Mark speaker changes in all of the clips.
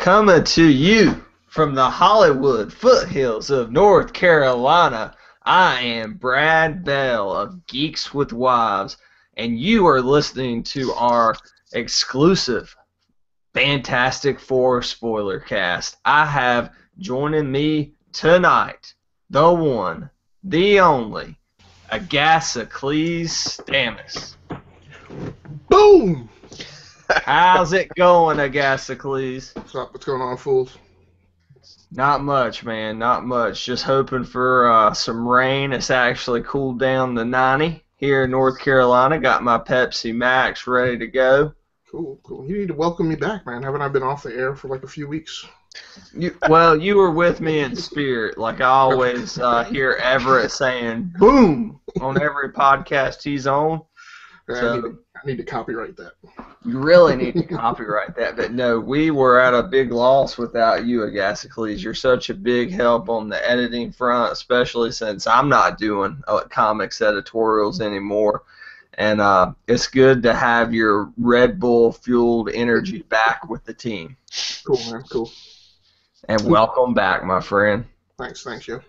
Speaker 1: Coming to you from the Hollywood foothills of North Carolina, I am Brad Bell of Geeks with Wives, and you are listening to our exclusive Fantastic Four spoiler cast. I have joining me tonight the one, the only, Agasicles of
Speaker 2: Boom!
Speaker 1: How's it going, Agasicles?
Speaker 2: What's up? What's going on, fools?
Speaker 1: Not much, man. Not much. Just hoping for some rain. It's actually cooled down to 90 here in North Carolina. Got my Pepsi Max ready to go.
Speaker 2: Cool, cool. You need to welcome me back, man. Haven't I been off the air for like a few weeks?
Speaker 1: You were with me in spirit. Like I always hear Everett saying, boom, on every podcast he's on.
Speaker 2: I need to copyright that.
Speaker 1: You really need to copyright that. But no, we were at a big loss without you, Agasicles. You're such a big help on the editing front, especially since I'm not doing comics editorials anymore. And it's good to have your Red Bull-fueled energy back with the team.
Speaker 2: Cool, man, cool.
Speaker 1: And welcome back, my friend.
Speaker 2: Thanks, yo.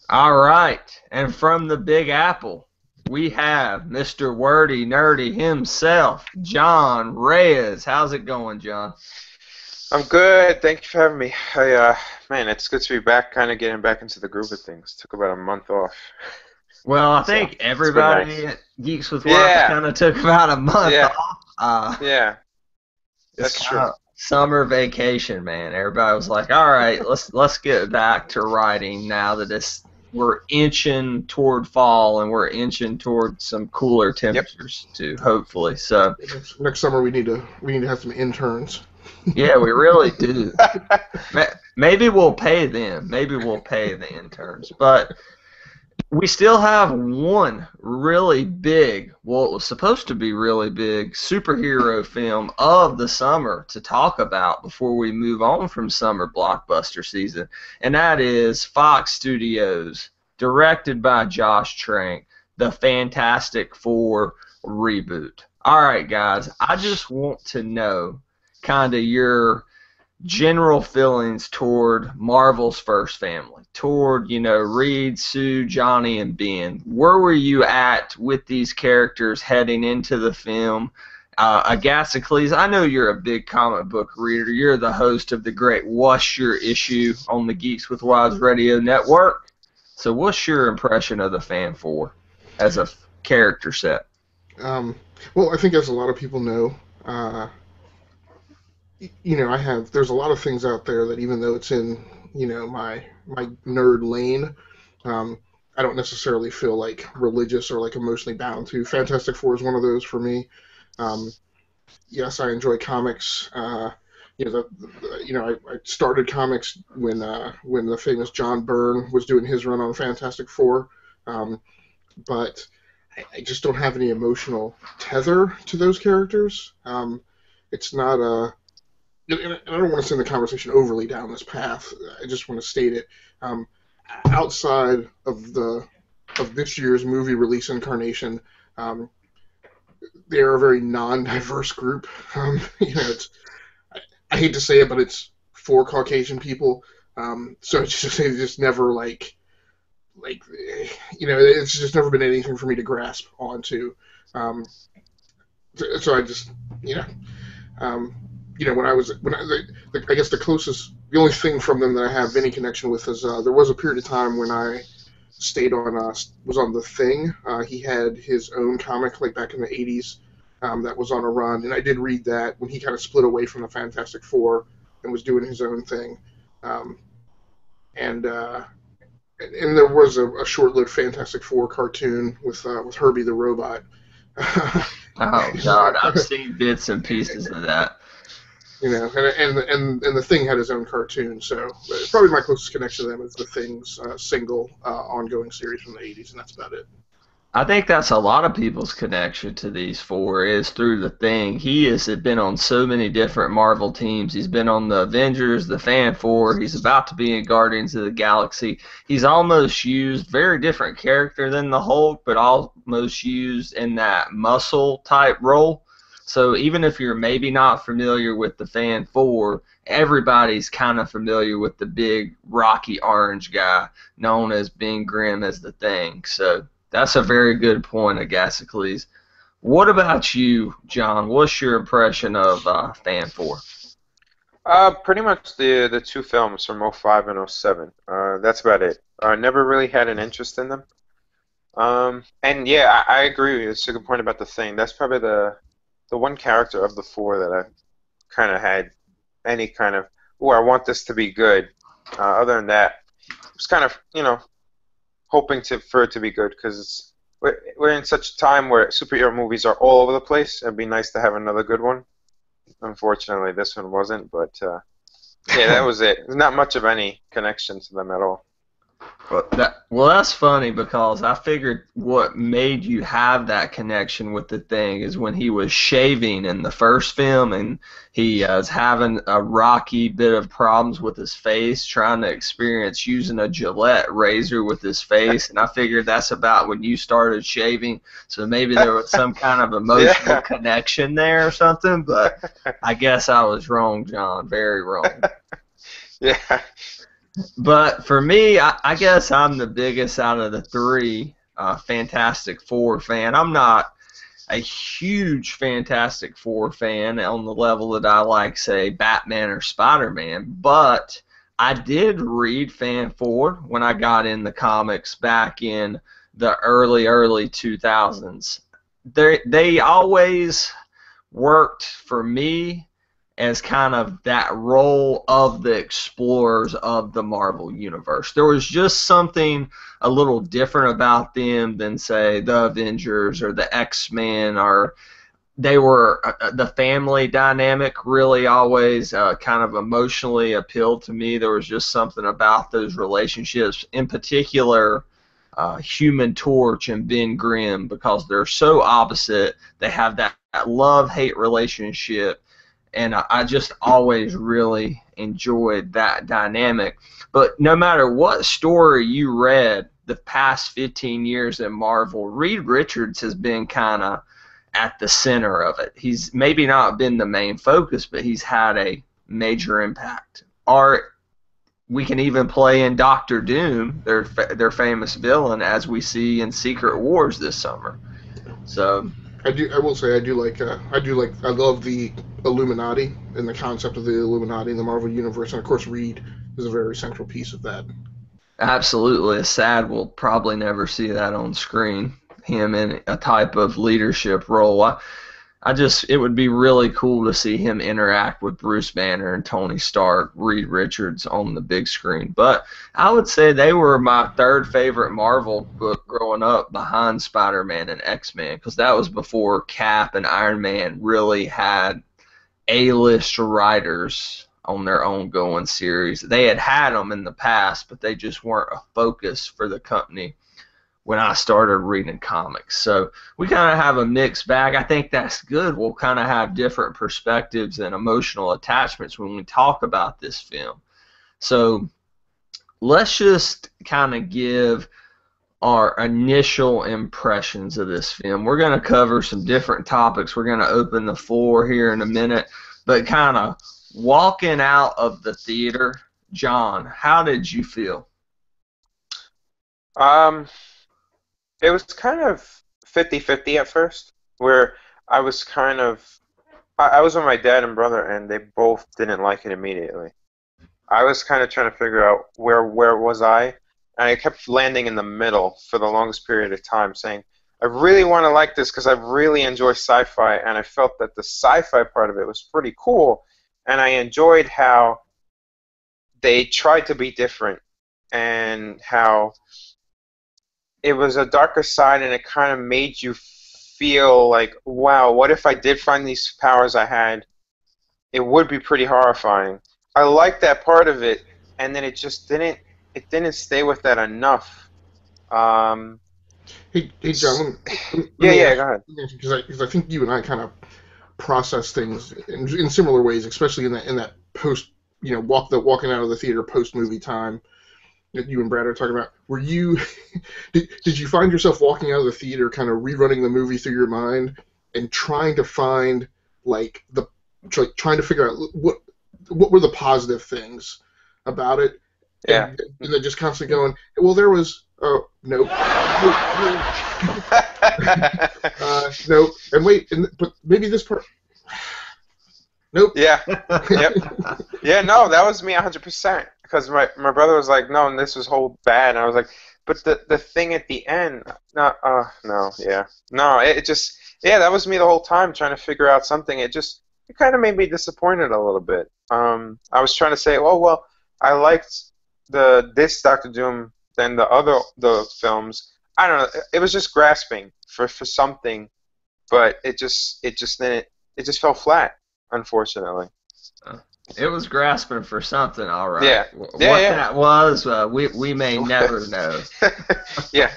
Speaker 1: All right. And from the Big Apple, we have Mr. Wordy Nerdy himself, John Reyes. How's it going, John?
Speaker 3: I'm good. Thank you for having me. Man, it's good to be back, kind of getting back into the groove of things. Took about a month off.
Speaker 1: Well, I think everybody at Geeks with Wives kind of took about a month off.
Speaker 3: That's true.
Speaker 1: Summer vacation, man. Everybody was like, all right, let's get back to writing now that we're inching toward fall and we're inching toward some cooler temperatures too, hopefully. So
Speaker 2: next summer we need to have some interns.
Speaker 1: Yeah, we really do. Maybe we'll pay them. Maybe we'll pay the interns. But we still have one really big, well, it was supposed to be really big, superhero film of the summer to talk about before we move on from summer blockbuster season, and that is Fox Studios, directed by Josh Trank, the Fantastic Four reboot. All right, guys, I just want to know kind of your general feelings toward Marvel's first family, toward, Reed, Sue, Johnny, and Ben. Where were you at with these characters heading into the film? Agasicles, I know you're a big comic book reader. You're the host of the great What's Your Issue on the Geeks with Wives Radio Network. So what's your impression of the Fan Four as a character set?
Speaker 2: Well, I think as a lot of people know, there's a lot of things out there that even though it's in, my nerd lane, I don't necessarily feel like religious or like emotionally bound to. Fantastic Four is one of those for me. Yes, I enjoy comics. I started comics when the famous John Byrne was doing his run on Fantastic Four, but I just don't have any emotional tether to those characters. It's not a and I don't want to send the conversation overly down this path. I just want to state it. Outside of this year's movie release incarnation, they are a very non-diverse group. I hate to say it, but it's four Caucasian people. So it's just never it's just never been anything for me to grasp onto. So I just I guess the only thing from them that I have any connection with is there was a period of time when I stayed on was on The Thing. He had his own comic like back in the 80s that was on a run, and I did read that when he kind of split away from the Fantastic Four and was doing his own thing. And there was a short-lived Fantastic Four cartoon with Herbie the Robot.
Speaker 1: Oh God, I've seen bits and pieces of that.
Speaker 2: And the Thing had his own cartoon, so probably my closest connection to them is the Thing's single ongoing series from the 80s, and that's about it.
Speaker 1: I think that's a lot of people's connection to these four is through the Thing. He has been on so many different Marvel teams. He's been on the Avengers, the Fan Four. He's about to be in Guardians of the Galaxy. He's almost used, very different character than the Hulk, but almost used in that muscle type role. So even if you're maybe not familiar with the Fan Four, everybody's kind of familiar with the big rocky orange guy known as Ben Grimm as the Thing. So that's a very good point, Agasicles. What about you, John? What's your impression of Fan Four?
Speaker 3: Pretty much the two films from '05 and '07. That's about it. I never really had an interest in them. And yeah, I agree with you. It's a good point about the Thing. That's probably the one character of the four that I kind of had any kind of, oh, I want this to be good. Other than that, I was kind of, hoping for it to be good because we're in such a time where superhero movies are all over the place. It'd be nice to have another good one. Unfortunately, this one wasn't, but yeah, that was it. There's not much of any connection to them at all.
Speaker 1: Well, that's funny because I figured what made you have that connection with the Thing is when he was shaving in the first film and he was having a rocky bit of problems with his face, trying to experience using a Gillette razor with his face, and I figured that's about when you started shaving, so maybe there was some kind of emotional
Speaker 3: Yeah.
Speaker 1: connection there or something, but I guess I was wrong, John, very wrong.
Speaker 3: Yeah.
Speaker 1: But for me, I guess I'm the biggest out of the three Fantastic Four fan. I'm not a huge Fantastic Four fan on the level that I like, say, Batman or Spider-Man, but I did read Fan Four when I got in the comics back in the early 2000s. They always worked for me as kind of that role of the explorers of the Marvel Universe. There was just something a little different about them than, say, the Avengers or the X-Men, or they were the family dynamic really always kind of emotionally appealed to me. There was just something about those relationships, in particular Human Torch and Ben Grimm, because they're so opposite. They have that love-hate relationship, and I just always really enjoyed that dynamic. But no matter what story you read the past 15 years in Marvel, Reed Richards has been kind of at the center of it. He's maybe not been the main focus, but he's had a major impact. Or we can even play in Doctor Doom, their famous villain, as we see in Secret Wars this summer. So
Speaker 2: I will say I love the Illuminati and the concept of the Illuminati in the Marvel Universe, and of course Reed is a very central piece of that.
Speaker 1: absolutely, it's sad we'll probably never see that on screen. Him in a type of leadership role. It would be really cool to see him interact with Bruce Banner and Tony Stark, Reed Richards on the big screen. But I would say they were my third favorite Marvel book growing up, behind Spider-Man and X-Men, because that was before Cap and Iron Man really had A-list writers on their own going series. They had them in the past, but they just weren't a focus for the company when I started reading comics. So we kind of have a mixed bag. I think that's good. We'll kind of have different perspectives and emotional attachments when we talk about this film. So let's just kind of give our initial impressions of this film. We're going to cover some different topics. We're going to open the floor here in a minute, but kind of walking out of the theater, John, how did you feel?
Speaker 3: Um, it was kind of 50-50 at first, where I was kind of I was with my dad and brother, and they both didn't like it immediately. I was kind of trying to figure out where was I, and I kept landing in the middle for the longest period of time, saying I really want to like this because I really enjoy sci-fi, and I felt that the sci-fi part of it was pretty cool, and I enjoyed how they tried to be different and how it was a darker side, and it kind of made you feel like, wow, what if I did find these powers I had? It would be pretty horrifying. I liked that part of it, and then it didn't stay with that enough. Um,
Speaker 2: Hey, John, let
Speaker 3: yeah,
Speaker 2: me
Speaker 3: yeah,
Speaker 2: ask
Speaker 3: go ahead.
Speaker 2: because I think you and I kind of process things in similar ways, especially in that post, walking out of the theater post movie time that you and Brad are talking about. Were you did you find yourself walking out of the theater kind of rerunning the movie through your mind and trying to find like trying to figure out what were the positive things about it,
Speaker 3: Yeah.
Speaker 2: and then just constantly going, well, there was nope, nope, and wait, but maybe this part, nope.
Speaker 3: Yeah. Yep. Yeah, no, that was me 100%. Because my brother was like, no, and this was whole bad. And I was like, but the thing at the end, no, no, yeah. No, it just, yeah, that was me the whole time trying to figure out something. It kind of made me disappointed a little bit. I was trying to say, oh, well, I liked this Doctor Doom than the films. I don't know. It was just grasping for something, but it just fell flat, unfortunately.
Speaker 1: It was grasping for something, all right.
Speaker 3: Yeah.
Speaker 1: What
Speaker 3: Yeah.
Speaker 1: that was, we may never know.
Speaker 3: Yeah.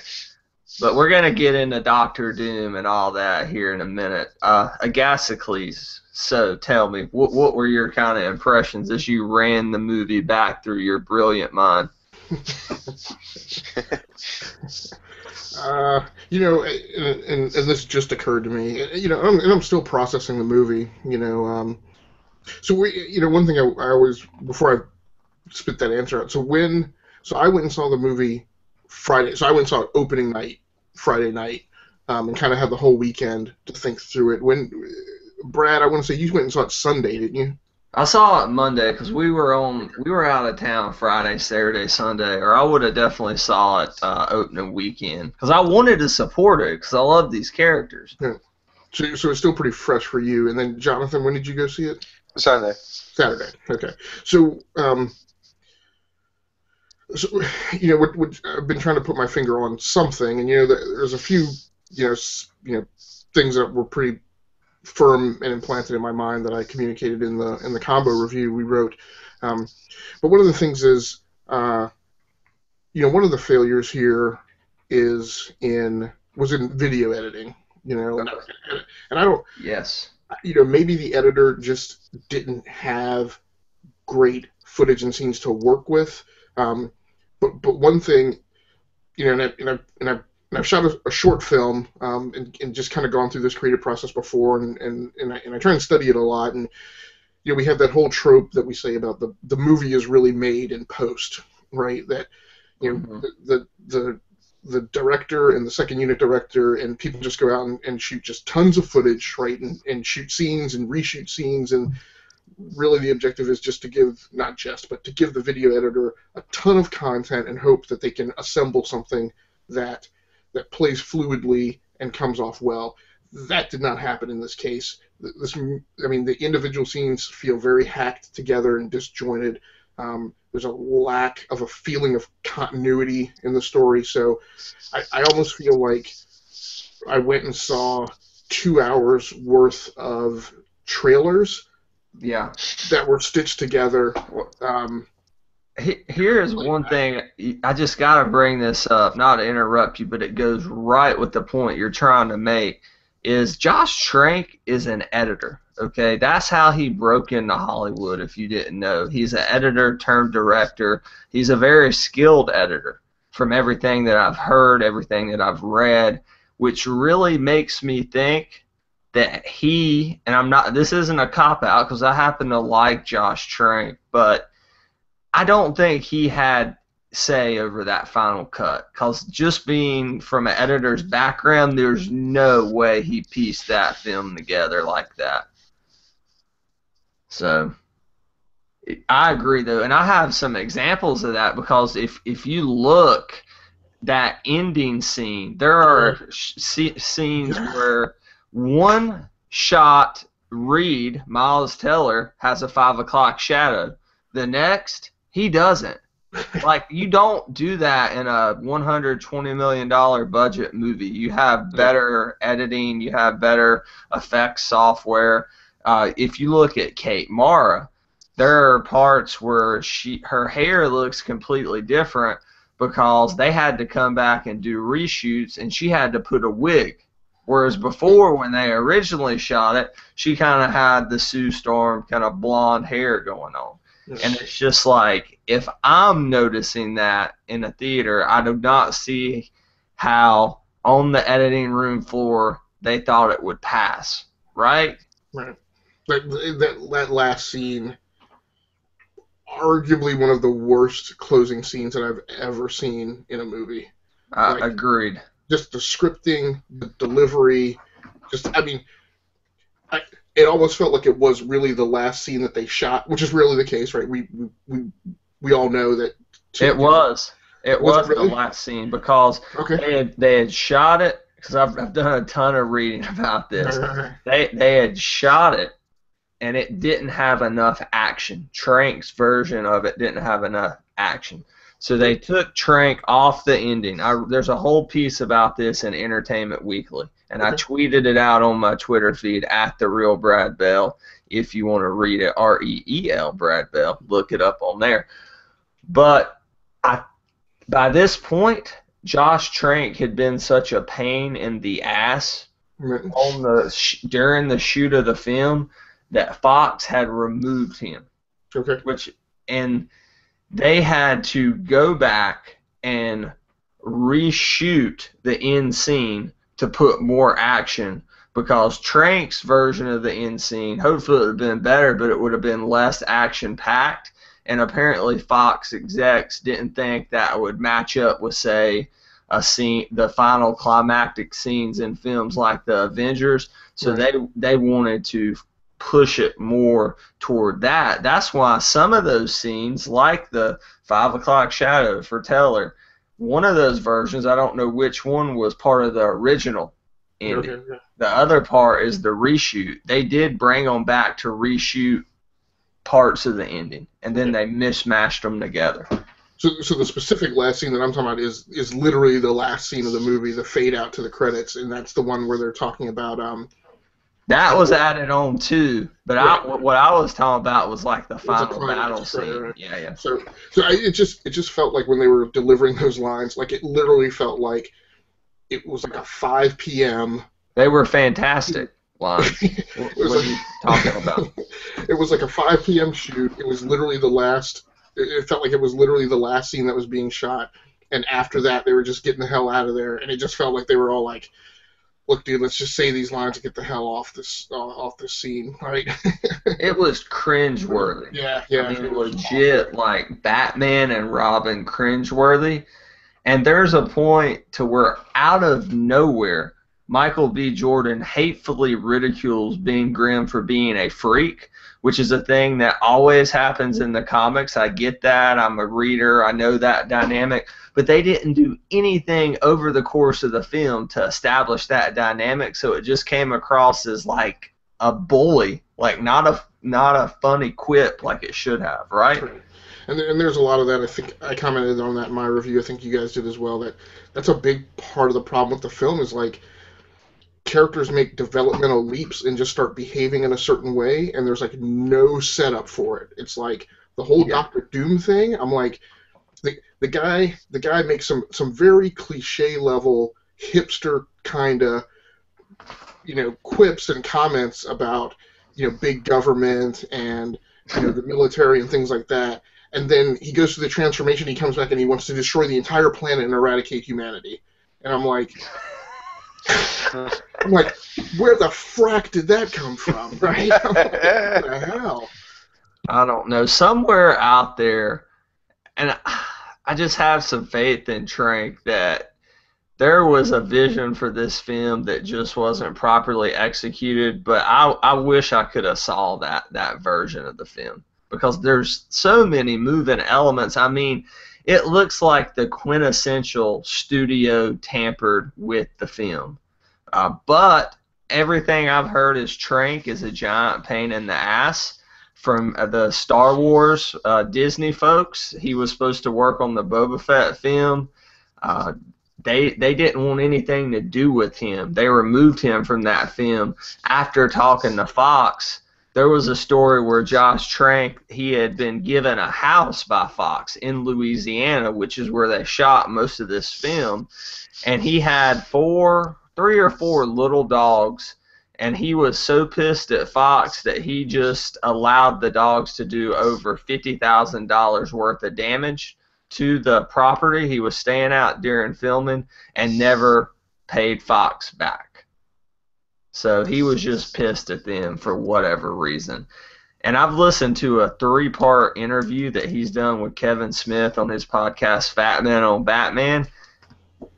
Speaker 1: But we're going to get into Doctor Doom and all that here in a minute. Agasicles, so tell me, what were your kind of impressions as you ran the movie back through your brilliant mind?
Speaker 2: You know, and this just occurred to me. You know, I'm still processing the movie. You know, so one thing I always, before I spit that answer out. So I went and saw the movie Friday. So I went and saw it opening night, Friday night, and kind of had the whole weekend to think through it. Brad, I want to say you went and saw it Sunday, didn't you?
Speaker 1: I saw it Monday because we were out of town Friday, Saturday, Sunday, or I would have definitely saw it opening weekend because I wanted to support it because I love these characters.
Speaker 2: Yeah. So it's still pretty fresh for you. And then Jonathan, when did you go see it?
Speaker 3: Sunday.
Speaker 2: Saturday. Okay. So you know, I've been trying to put my finger on something, and you know, there's a few things that were pretty firm and implanted in my mind that I communicated in the combo review we wrote. But one of the things is, one of the failures here was in video editing. You know, and I don't.
Speaker 1: Yes.
Speaker 2: You know, maybe the editor just didn't have great footage and scenes to work with. But one thing, you know, and I've shot a short film and just kind of gone through this creative process before, and I try and study it a lot. And you know, we have that whole trope that we say about the movie is really made in post, right? That you know the director and the second unit director and people just go out and shoot just tons of footage, right? And shoot scenes and reshoot scenes, and really the objective is just to give, not just, but to give the video editor a ton of content and hope that they can assemble something that plays fluidly and comes off well. That did not happen in this case. The individual scenes feel very hacked together and disjointed. There's a lack of a feeling of continuity in the story, so I almost feel like I went and saw 2 hours worth of trailers that were stitched together.
Speaker 1: Here's one thing, I just got to bring this up, not to interrupt you, but it goes right with the point you're trying to make, is Josh Trank is an editor, okay? That's how he broke into Hollywood, if you didn't know. He's an editor turned director. He's a very skilled editor from everything that I've heard, everything that I've read, which really makes me think that this isn't a cop-out because I happen to like Josh Trank, but I don't think he had say over that final cut because just being from an editor's background, there's no way he pieced that film together like that. So I agree though, and I have some examples of that because if you look that ending scene, there are scenes where one shot Miles Teller has a 5 o'clock shadow. The next, he doesn't. Like, you don't do that in a $120 million budget movie. You have better editing. You have better effects software. If you look at Kate Mara, there are parts where her hair looks completely different because they had to come back and do reshoots, and she had to put a wig. Whereas before, when they originally shot it, she kind of had the Sue Storm kind of blonde hair going on. And it's just like, if I'm noticing that in a theater, I do not see how on the editing room floor they thought it would pass, right?
Speaker 2: Right. that last scene, arguably one of the worst closing scenes that I've ever seen in a movie. Like,
Speaker 1: Agreed.
Speaker 2: just the scripting, the delivery, I mean, it almost felt like it was really the last scene that they shot, which is really the case, right? We all know that.
Speaker 1: It was. It was
Speaker 2: really?
Speaker 1: the last scene because they had shot it. Because I've done a ton of reading about this. They had shot it, and it didn't have enough action. Trank's version of it didn't have enough action. So they took Trank off the ending. There's a whole piece about this in Entertainment Weekly, and I tweeted it out on my Twitter feed at The Real Brad Bell. If you want to read it, REEL Brad Bell, look it up on there. But by this point, Josh Trank had been such a pain in the ass on during the shoot of the film that Fox had removed him. And they had to go back and reshoot the end scene to put more action because Trank's version of the end scene, hopefully it would have been better, but it would have been less action-packed. And apparently Fox execs didn't think that would match up with, say, the final climactic scenes in films like the Avengers. So they wanted to push it more toward that. That's why some of those scenes, like the 5 o'clock shadow for Teller, one of those versions, I don't know which one, was part of the original ending. The other part is the reshoot. They did bring them back to reshoot parts of the ending, and then they mismatched them together.
Speaker 2: So the specific last scene that I'm talking about is literally the last scene of the movie, the fade out to the credits, and that's the one where they're talking about
Speaker 1: that was added on too, but what I was talking about was like the final battle scene.
Speaker 2: Right.
Speaker 1: Yeah.
Speaker 2: So it just felt like when they were delivering those lines, like it literally felt like it was like a 5 p.m.
Speaker 1: They were fantastic lines. What are you talking about?
Speaker 2: It was like a 5 p.m. shoot. It was literally the last. It felt like it was literally the last scene that was being shot, and after that, they were just getting the hell out of there. And it just felt like they were all like, "Look, dude, let's just say these lines and get the hell off this scene." Right?
Speaker 1: It was cringeworthy.
Speaker 2: Yeah.
Speaker 1: I mean, legit, like Batman and Robin cringeworthy. And there's a point to where, out of nowhere, Michael B. Jordan hatefully ridicules Bean Grimm for being a freak, which is a thing that always happens in the comics. I get that. I'm a reader. I know that dynamic. But they didn't do anything over the course of the film to establish that dynamic, so it just came across as like a bully, like not a funny quip like it should have, right?
Speaker 2: And there's a lot of that. I think I commented on that in my review. I think you guys did as well. That's a big part of the problem with the film is like characters make developmental leaps and just start behaving in a certain way, and there's like no setup for it. It's like the whole Doctor Doom thing. I'm like, the guy makes some very cliche level hipster kind of quips and comments about big government and the military and things like that. And then he goes through the transformation, he comes back and he wants to destroy the entire planet and eradicate humanity. And I'm like, where the frack did that come from, right? I'm like, what the hell?
Speaker 1: I don't know. Somewhere out there, and I just have some faith in Trank that there was a vision for this film that just wasn't properly executed, but I wish I could have saw that version of the film, because there's so many moving elements. I mean, it looks like the quintessential studio tampered with the film. But everything I've heard is Trank is a giant pain in the ass from the Star Wars Disney folks. He was supposed to work on the Boba Fett film. They didn't want anything to do with him. They removed him from that film after talking to Fox. There was a story where Josh Trank, he had been given a house by Fox in Louisiana, which is where they shot most of this film, and he had 3 or 4 little dogs, and he was so pissed at Fox that he just allowed the dogs to do over $50,000 worth of damage to the property he was staying at during filming, and never paid Fox back. So he was just pissed at them for whatever reason. And I've listened to a 3-part interview that he's done with Kevin Smith on his podcast, Fat Man on Batman.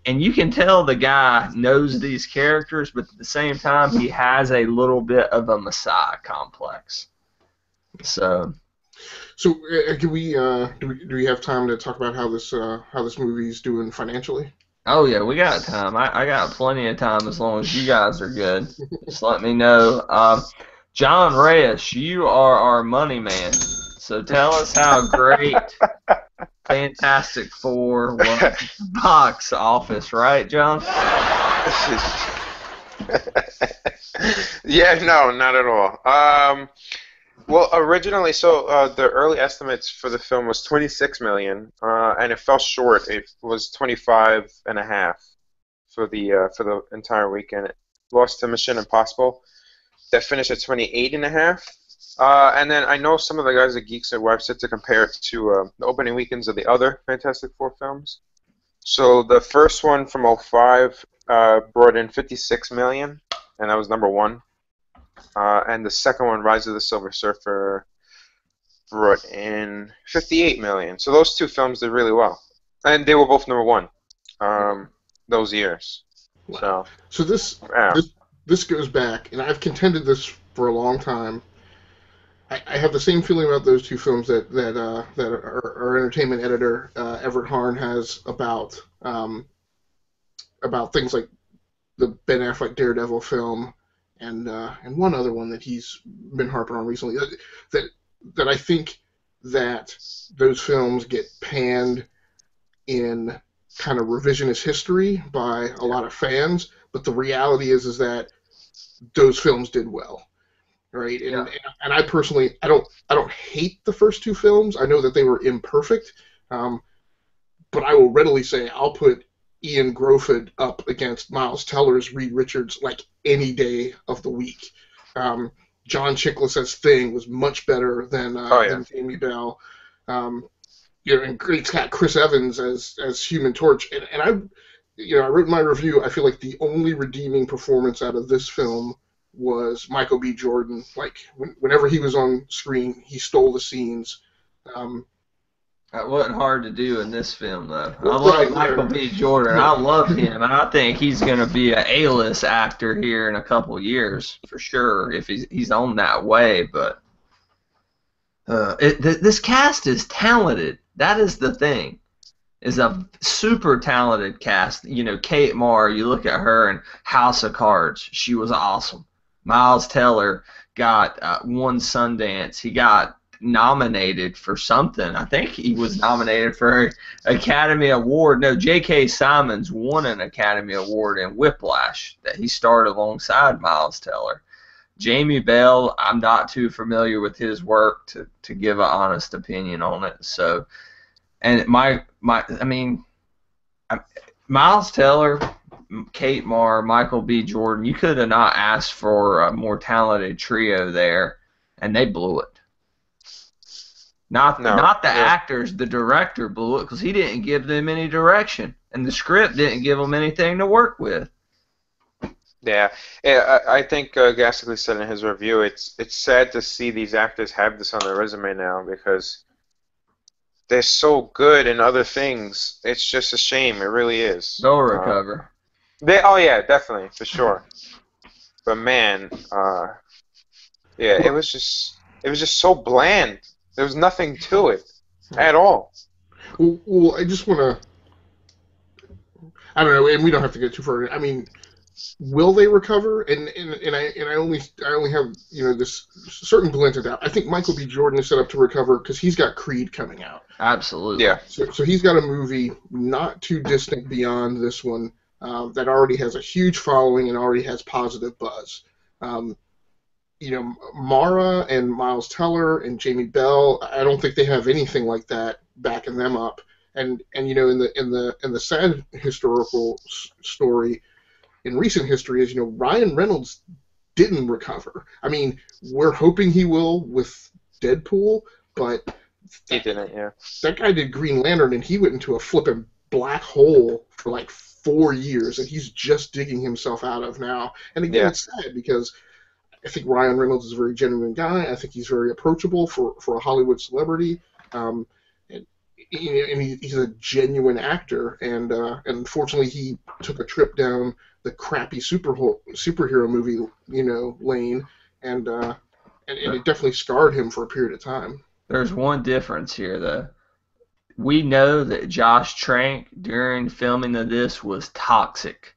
Speaker 1: And you can tell the guy knows these characters, but at the same time, he has a little bit of a messiah complex. So
Speaker 2: do we have time to talk about how this movie's doing financially?
Speaker 1: oh yeah, we got time. I got plenty of time as long as you guys are good. Just let me know. John Reyes, you are our money man. So tell us how great Fantastic Four was at the box office, right, John?
Speaker 3: Yeah, no, not at all. Well, originally, the early estimates for the film was 26 million, and it fell short. It was 25.5 for the entire weekend. It lost to Mission Impossible, that finished at 28.5. And then I know some of the guys at Geeks at Web said to compare it to the opening weekends of the other Fantastic Four films. So the first one from '05 brought in 56 million, and that was number one. And the second one, Rise of the Silver Surfer, brought in 58 million. So those two films did really well, and they were both number one those years.
Speaker 2: Wow. So
Speaker 3: yeah.
Speaker 2: this goes back, and I've contended this for a long time. I have the same feeling about those two films that our entertainment editor Everett Harn has about things like the Ben Affleck Daredevil film and one other one that he's been harping on recently. That I think that those films get panned in kind of revisionist history by a lot of fans, but the reality is that those films did well. Right, and I personally, I don't hate the first two films. I know that they were imperfect, but I will readily say I'll put Ian Grofeld up against Miles Teller's Reed Richards like any day of the week. John Chiklis' Thing was much better than Jamie Bell. And it's got Chris Evans as Human Torch, and I wrote in my review. I feel like the only redeeming performance out of this film was Michael B. Jordan. Like, whenever he was on screen, he stole the scenes.
Speaker 1: That wasn't hard to do in this film, though. I love Michael B. Jordan. I love him, and I think he's going to be an A-list actor here in a couple years, for sure, if he's on that way. But this cast is talented. That is the thing. Is a super talented cast. Kate Moore, you look at her in House of Cards. She was awesome. Miles Teller got won Sundance. He got nominated for something. I think he was nominated for an Academy Award. No, J.K. Simmons won an Academy Award in Whiplash that he starred alongside Miles Teller. Jamie Bell, I'm not too familiar with his work to give an honest opinion on it. So, and Miles Teller, Kate Moore, Michael B. Jordan, you could have not asked for a more talented trio there, and they blew it. Not the actors, the director blew it because he didn't give them any direction, and the script didn't give them anything to work with.
Speaker 3: Yeah, I think Agasicles said in his review, it's sad to see these actors have this on their resume now because they're so good in other things. It's just a shame. It really is.
Speaker 1: They'll recover.
Speaker 3: Definitely, for sure. But man, it was just so bland. There was nothing to it at all.
Speaker 2: Well, I just want to. I don't know, and we don't have to get too far. I mean, will they recover? And I only have this certain glint of doubt. I think Michael B. Jordan is set up to recover because he's got Creed coming out.
Speaker 1: Absolutely.
Speaker 3: Yeah.
Speaker 2: So he's got a movie not too distant beyond this one that already has a huge following and already has positive buzz. Mara and Miles Teller and Jamie Bell, I don't think they have anything like that backing them up. And in the sad historical story in recent history is Ryan Reynolds didn't recover. I mean, we're hoping he will with Deadpool, but
Speaker 3: he didn't. Yeah,
Speaker 2: that guy did Green Lantern and he went into a flipping black hole for like 4 years that he's just digging himself out of now. And again,
Speaker 3: Yeah.
Speaker 2: it's sad because I think Ryan Reynolds is a very genuine guy. I think he's very approachable for a Hollywood celebrity. And he's a genuine actor. And unfortunately, he took a trip down the crappy superhero movie, lane, and it definitely scarred him for a period of time.
Speaker 1: There's one difference here, though. We know that Josh Trank during filming of this was toxic.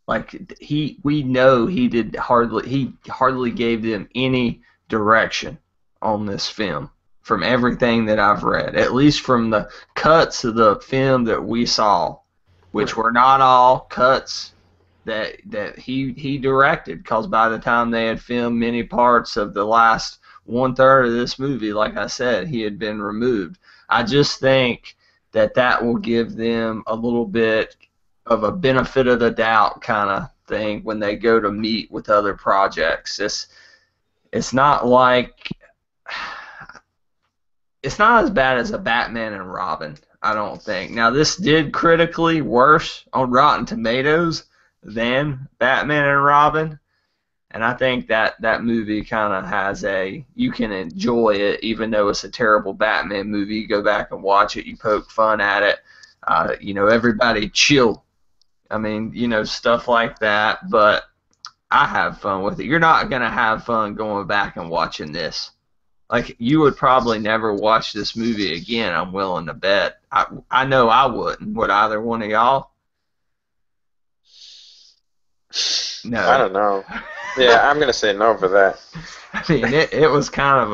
Speaker 1: Like we know he hardly gave them any direction on this film from everything that I've read, at least from the cuts of the film that we saw, which were not all cuts that he directed, because by the time they had filmed many parts of the last 1/3 of this movie, like I said, he had been removed. I just think that will give them a little bit of a benefit of the doubt kind of thing when they go to meet with other projects. It's not like it's not as bad as a Batman and Robin, I don't think. Now, this did critically worse on Rotten Tomatoes than Batman and Robin, and I think that movie kind of has you can enjoy it even though it's a terrible Batman movie. You go back and watch it, you poke fun at it, everybody chill. I mean, stuff like that, but I have fun with it. You're not going to have fun going back and watching this. Like, you would probably never watch this movie again, I'm willing to bet. I know I wouldn't. Would either one of y'all? No.
Speaker 3: I don't know. Yeah, I'm going to say no for that.
Speaker 1: I mean, it was kind of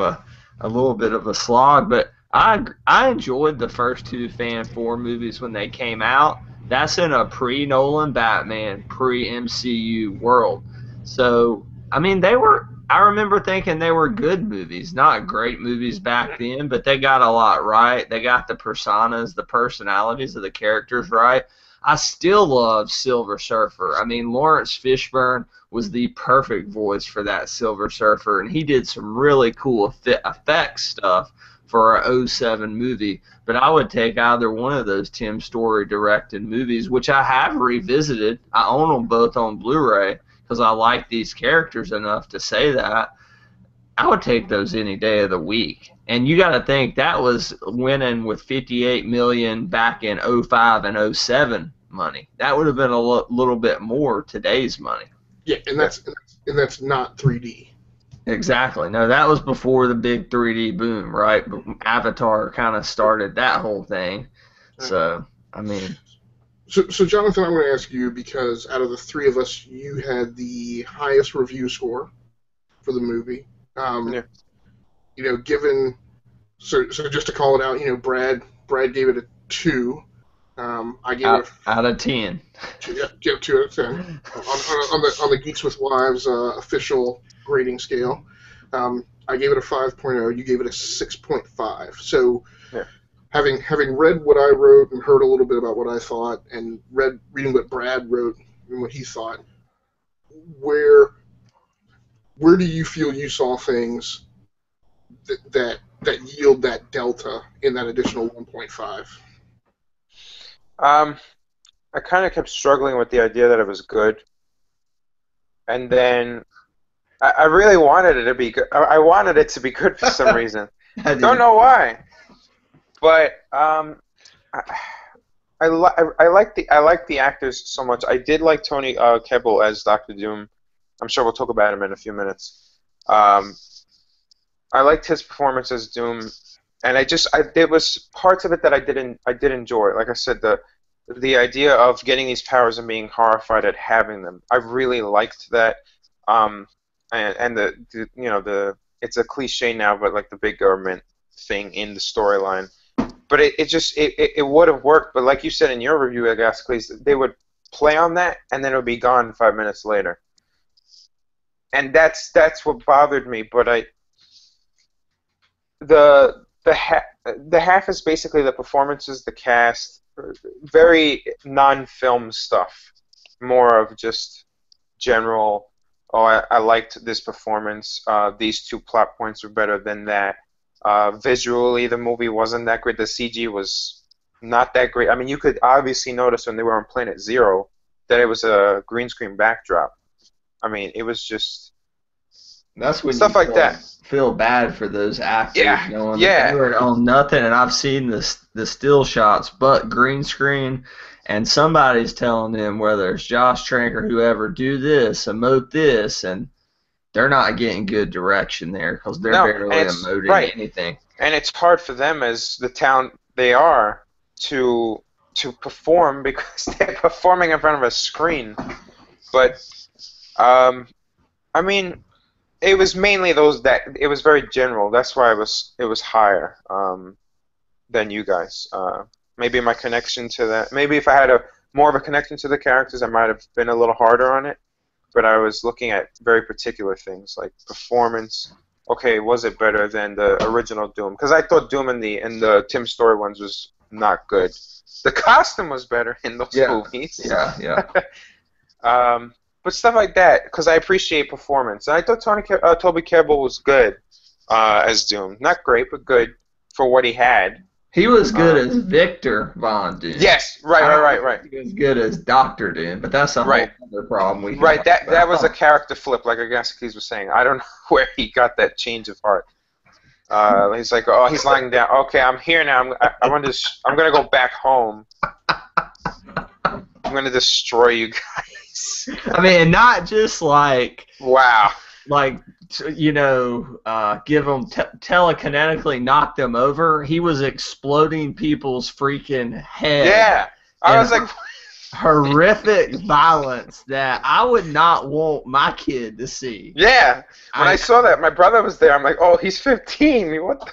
Speaker 1: a little bit of a slog, but I enjoyed the first two Fan 4 movies when they came out. That's in a pre-Nolan Batman, pre-MCU world. So, I mean, I remember thinking they were good movies, not great movies back then, but they got a lot right. They got the personas, the personalities of the characters right. I still love Silver Surfer. I mean, Lawrence Fishburne was the perfect voice for that Silver Surfer, and he did some really cool effects stuff for a 07 movie. But I would take either one of those Tim Story directed movies, which I have revisited. I own them both on Blu-ray because I like these characters enough to say that. I would take those any day of the week. And you got to think that was winning with $58 million back in 05 and 07 money. That would have been a little bit more today's money.
Speaker 2: Yeah, and that's not 3D.
Speaker 1: Exactly. No, that was before the big 3D boom, right? Avatar kind of started that whole thing. So, I mean.
Speaker 2: So Jonathan, I'm going to ask you, because out of the three of us, you had the highest review score for the movie. Given so just to call it out, Brad gave it a 2. I gave it
Speaker 1: out of 10.
Speaker 2: Give 2 out of 10 on the Geeks with Wives official grading scale. I gave it a 5.0. You gave it a 6.5. So, having read what I wrote and heard a little bit about what I thought, and reading what Brad wrote and what he thought, where do you feel you saw things that yield that delta in that additional 1.5?
Speaker 3: I kind of kept struggling with the idea that it was good, and then I really wanted it to be good. I wanted it to be good for some reason. Don't know why, but I like the actors so much. I did like Tony Kebbell as Dr. Doom. I'm sure we'll talk about him in a few minutes. I liked his performance as Doom, and there was parts of it that I did enjoy. Like I said, the idea of getting these powers and being horrified at having them. I really liked that. And it's a cliche now, but like the big government thing in the storyline. But it would have worked. But like you said in your review, Agasicles, they would play on that, and then it would be gone 5 minutes later. And that's what bothered me. But the half is basically the performances, the cast, very non-film stuff, more of just general. Oh, I liked this performance. These 2 plot points were better than that. Visually, the movie wasn't that great. The CG was not that great. I mean, you could obviously notice when they were on Planet Zero that it was a green screen backdrop. I mean, it was just
Speaker 1: That's when
Speaker 3: stuff
Speaker 1: you
Speaker 3: like that.
Speaker 1: feel bad for those actors,
Speaker 3: Yeah,
Speaker 1: knowing that they
Speaker 3: yeah.
Speaker 1: were on nothing. And I've seen the still shots, but green screen, and somebody's telling them, whether it's Josh Trank or whoever, do this, emote this, and they're not getting good direction there because they're
Speaker 3: No, and
Speaker 1: barely
Speaker 3: it's
Speaker 1: emoting
Speaker 3: right,
Speaker 1: anything.
Speaker 3: and it's hard for them as the talent they are to perform because they're performing in front of a screen. But I mean, it was mainly those that it was very general. That's why it was higher than you guys. Maybe my connection to that. Maybe if I had a more of a connection to the characters, I might have been a little harder on it. But I was looking at very particular things like performance. Okay, was it better than the original Doom? Because I thought Doom in the Tim Story ones was not good. The costume was better in those movies.
Speaker 1: Yeah, yeah.
Speaker 3: But stuff like that, because I appreciate performance. And I thought Toby Kebbell was good as Doom. Not great, but good for what he had.
Speaker 1: He was good as Victor Von Doom.
Speaker 3: Yes, right.
Speaker 1: He was good as Doctor Doom, but that's a whole other problem we can talk
Speaker 3: That
Speaker 1: about.
Speaker 3: was a character flip, like Agasicles was saying. I don't know where he got that change of heart. He's like, oh, he's lying down. Okay, I'm here now. I'm gonna go back home. I'm gonna destroy you guys.
Speaker 1: I mean, not just like
Speaker 3: wow,
Speaker 1: give them telekinetically knock them over. He was exploding people's freaking head.
Speaker 3: Yeah, I was like,
Speaker 1: horrific violence that I would not want my kid to see.
Speaker 3: Yeah, when I saw that, my brother was there. I'm like, oh, he's 15. What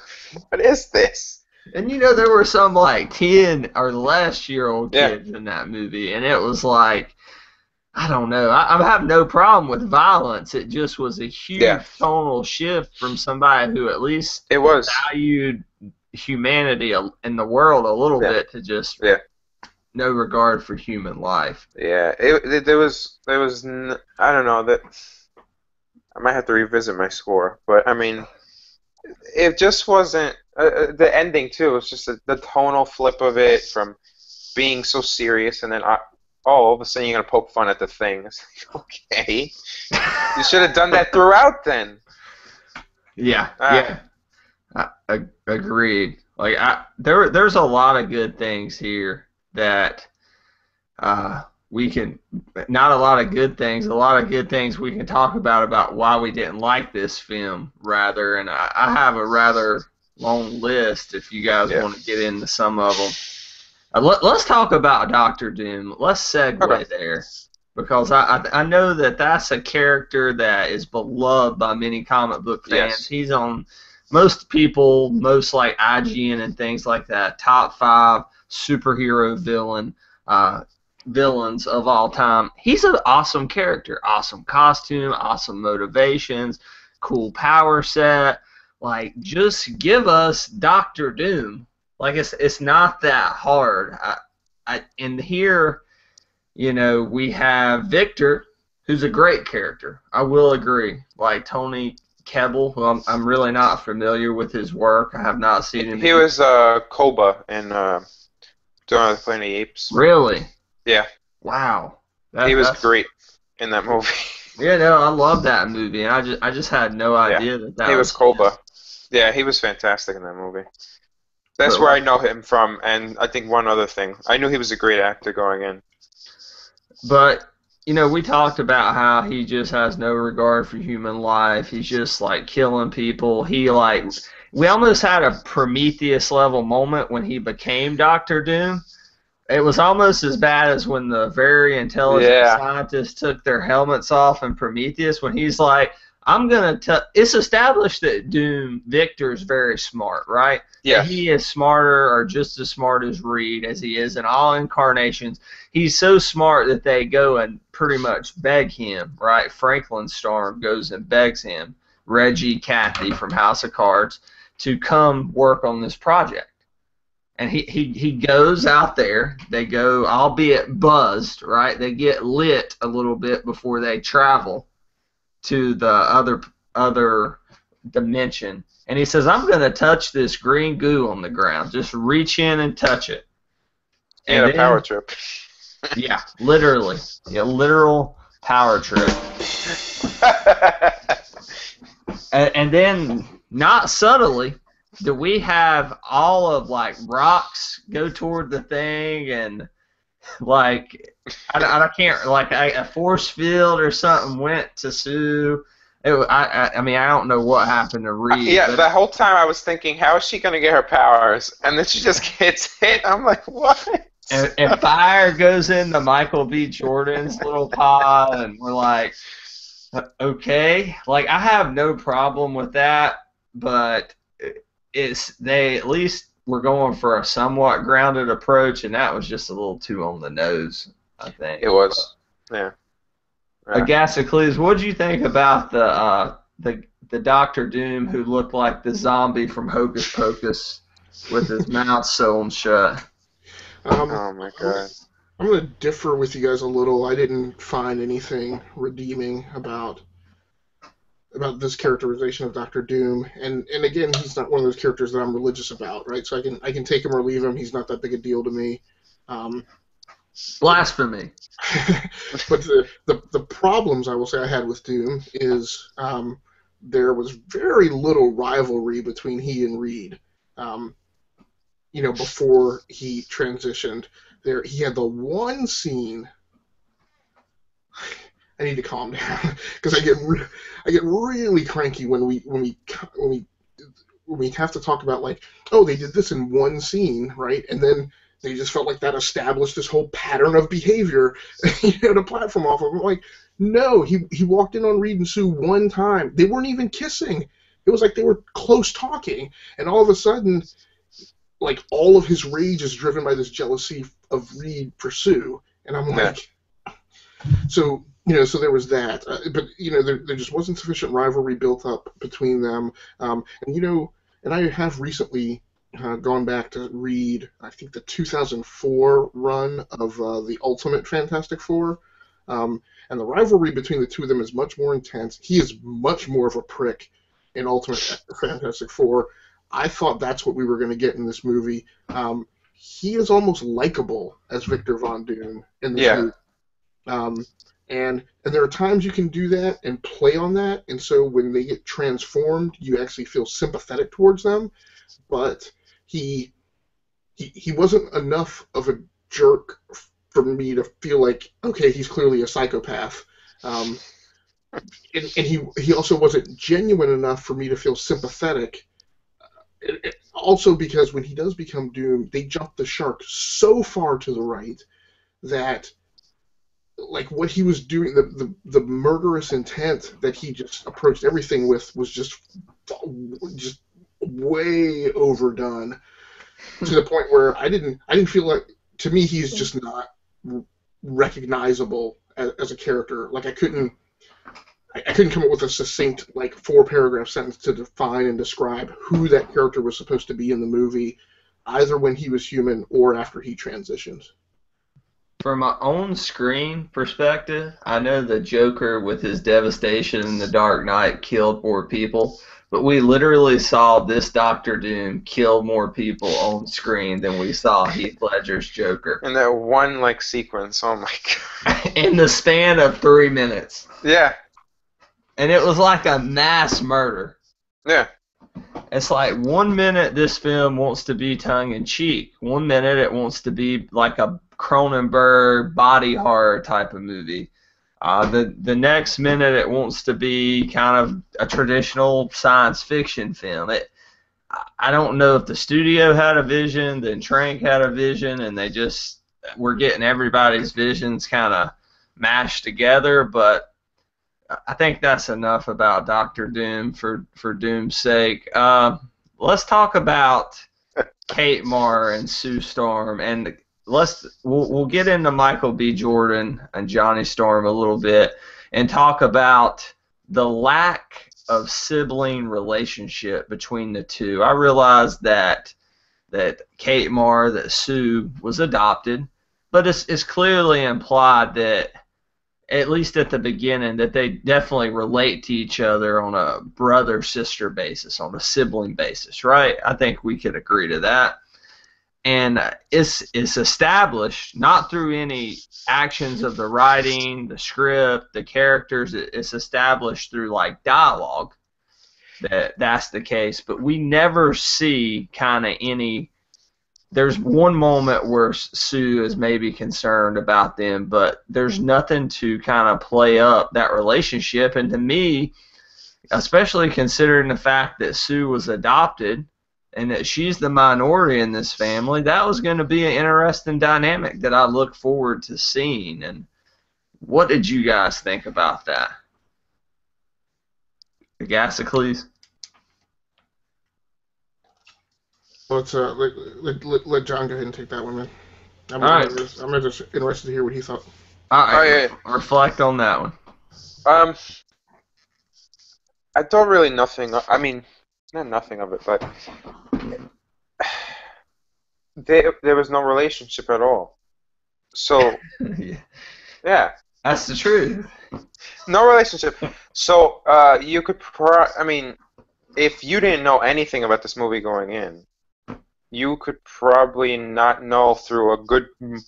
Speaker 3: is this?
Speaker 1: And there were some like 10 or less year old kids in that movie, and it was like, I don't know. I have no problem with violence. It just was a huge tonal shift from somebody who at least valued humanity in the world a little bit to just no regard for human life.
Speaker 3: Yeah, there was I don't know, that I might have to revisit my score, but I mean, it just wasn't the ending too. It was just the tonal flip of it from being so serious, and then all of a sudden you're gonna poke fun at the thing. It's like, okay, you should have done that throughout then.
Speaker 1: Yeah, agreed. Like there's a lot of good things here that we can, not a lot of good things, a lot of good things we can talk about why we didn't like this film, rather, and I have a rather long list if you guys want to get into some of them. Let's talk about Doctor Doom. Let's segue there, because I know that's a character that is beloved by many comic book fans.
Speaker 3: Yes.
Speaker 1: He's on most people, most like IGN and things like that, top 5 superhero villains of all time. He's an awesome character, awesome costume, awesome motivations, cool power set. Like, just give us Doctor Doom. Like, it's not that hard. And here, we have Victor, who's a great character. I will agree. Like Tony Kebbell, who I'm really not familiar with his work. I have not seen him.
Speaker 3: He was Koba in Dawn of the Planet of the Apes.
Speaker 1: Really?
Speaker 3: Yeah.
Speaker 1: Wow.
Speaker 3: He was great in that movie.
Speaker 1: Yeah, no, I love that movie, and I just had no idea that
Speaker 3: he was Koba. Yeah, he was fantastic in that movie. That's where I know him from, and I think one other thing. I knew he was a great actor going in.
Speaker 1: But, we talked about how he just has no regard for human life. He's just, like, killing people. We almost had a Prometheus-level moment when he became Doctor Doom. It was almost as bad as when the very intelligent scientists took their helmets off in Prometheus, when he's like, it's established that Victor's very smart, right?
Speaker 3: Yeah.
Speaker 1: He is smarter, or just as smart as Reed, as he is in all incarnations. He's so smart that they go and pretty much beg him, right? Franklin Storm goes and begs him, Reggie Cathy from House of Cards, to come work on this project. And he goes out there. They go, albeit buzzed, right? They get lit a little bit before they travel to the other dimension. And he says, I'm going to touch this green goo on the ground. Just reach in and touch it.
Speaker 3: He had a power trip.
Speaker 1: Yeah, literally. Yeah, literal power trip. And then, not subtly, do we have all of, like, rocks go toward the thing, and, like, I can't, like, a force field or something went to Sue. I mean, I don't know what happened to Reed.
Speaker 3: Yeah, the whole time I was thinking, how is she going to get her powers? And then she just gets hit. I'm like, what?
Speaker 1: And fire goes into Michael B. Jordan's little pod, and we're like, okay. Like, I have no problem with that, but they at least were going for a somewhat grounded approach, and that was just a little too on the nose, I think.
Speaker 3: It was. Yeah.
Speaker 1: Agasicles, what did you think about the Doctor Doom who looked like the zombie from Hocus Pocus with his mouth sewn shut?
Speaker 3: Oh my god.
Speaker 2: I'm going to differ with you guys a little. I didn't find anything redeeming about this characterization of Doctor Doom. And again, he's not one of those characters that I'm religious about, right? So I can take him or leave him. He's not that big a deal to me.
Speaker 1: Blasphemy.
Speaker 2: But the problems I will say I had with Doom is there was very little rivalry between he and Reed. Before he transitioned, he had the one scene. I need to calm down because I get really cranky when we have to talk about, like, oh, they did this in one scene, right? And then they just felt like that established this whole pattern of behavior, to platform off of. I'm like, no, he walked in on Reed and Sue one time. They weren't even kissing. It was like they were close talking, and all of a sudden, like, all of his rage is driven by this jealousy of Reed for Sue, and I'm like, so there was that, but there just wasn't sufficient rivalry built up between them, and I have recently gone back to read, I think, the 2004 run of the Ultimate Fantastic Four, and the rivalry between the two of them is much more intense. He is much more of a prick in Ultimate Fantastic Four. I thought that's what we were going to get in this movie. He is almost likable as Victor Von Doom in this movie. And there are times you can do that and play on that, and so when they get transformed, you actually feel sympathetic towards them. But he wasn't enough of a jerk for me to feel like, okay, he's clearly a psychopath. And he also wasn't genuine enough for me to feel sympathetic. Also because when he does become Doom, they jump the shark so far to the right that, like, what he was doing, the murderous intent that he just approached everything with was just way overdone, to the point where I didn't feel like, to me, he's just not recognizable as a character. Like, I couldn't come up with a succinct, like, 4-paragraph sentence to define and describe who that character was supposed to be in the movie, either when he was human or after he transitioned.
Speaker 1: From my own screen perspective, I know the Joker with his devastation in The Dark Knight killed more people, but we literally saw this Doctor Doom kill more people on screen than we saw Heath Ledger's Joker.
Speaker 3: In that one, like, sequence, oh my god.
Speaker 1: In the span of 3 minutes.
Speaker 3: Yeah.
Speaker 1: And it was like a mass murder.
Speaker 3: Yeah.
Speaker 1: It's like 1 minute this film wants to be tongue-in-cheek. 1 minute it wants to be like a Cronenberg body horror type of movie. The next minute it wants to be kind of a traditional science fiction film. I don't know if the studio had a vision, then Trank had a vision, and they just were getting everybody's visions kind of mashed together, but I think that's enough about Doctor Doom for Doom's sake. Let's talk about Kate Mara and Sue Storm, and we'll get into Michael B. Jordan and Johnny Storm a little bit and talk about the lack of sibling relationship between the two. I realize that Kate Mara, that Sue was adopted, but it's clearly implied that, at least at the beginning, that they definitely relate to each other on a brother-sister basis, on a sibling basis, right? I think we could agree to that. And it's established not through any actions of the writing, the script, the characters. It's established through like dialogue that's the case. But we never see kind of any. There's one moment where Sue is maybe concerned about them, but there's nothing to kind of play up that relationship. And to me, especially considering the fact that Sue was adopted and that she's the minority in this family, that was going to be an interesting dynamic that I look forward to seeing. And what did you guys think about that? Agasicles?
Speaker 2: Let's let John go ahead and take that one, man. I'm
Speaker 1: All right.
Speaker 2: just interested to hear what he thought.
Speaker 1: All right.
Speaker 3: Oh, yeah.
Speaker 1: Reflect on that one.
Speaker 3: I thought really nothing. I mean, not nothing of it, but there was no relationship at all. So yeah,
Speaker 1: That's the truth.
Speaker 3: no relationship. So you could, I mean, if you didn't know anything about this movie going in, you could probably not know through a good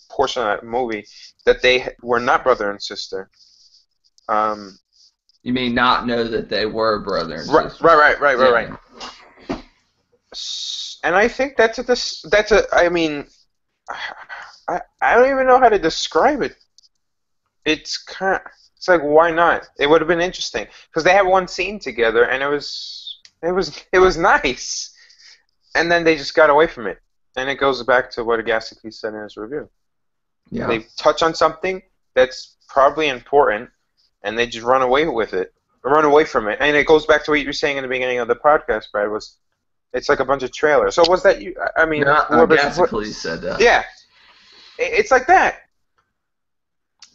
Speaker 3: portion of that movie that they were not brother and sister.
Speaker 1: You mean not know that they were brother and
Speaker 3: Right,
Speaker 1: sister?
Speaker 3: right. And I think that's a. I mean, I don't even know how to describe it. It's like, why not? It would have been interesting because they had one scene together and it was nice. And then they just got away from it. And it goes back to what Agasicles said in his review.
Speaker 1: Yeah.
Speaker 3: They touch on something that's probably important, and they just run away with it, run away from it. And it goes back to what you were saying in the beginning of the podcast, Brad, it's like a bunch of trailers. So was that you? I mean,
Speaker 1: Agasicles said that.
Speaker 3: Yeah. It's like that.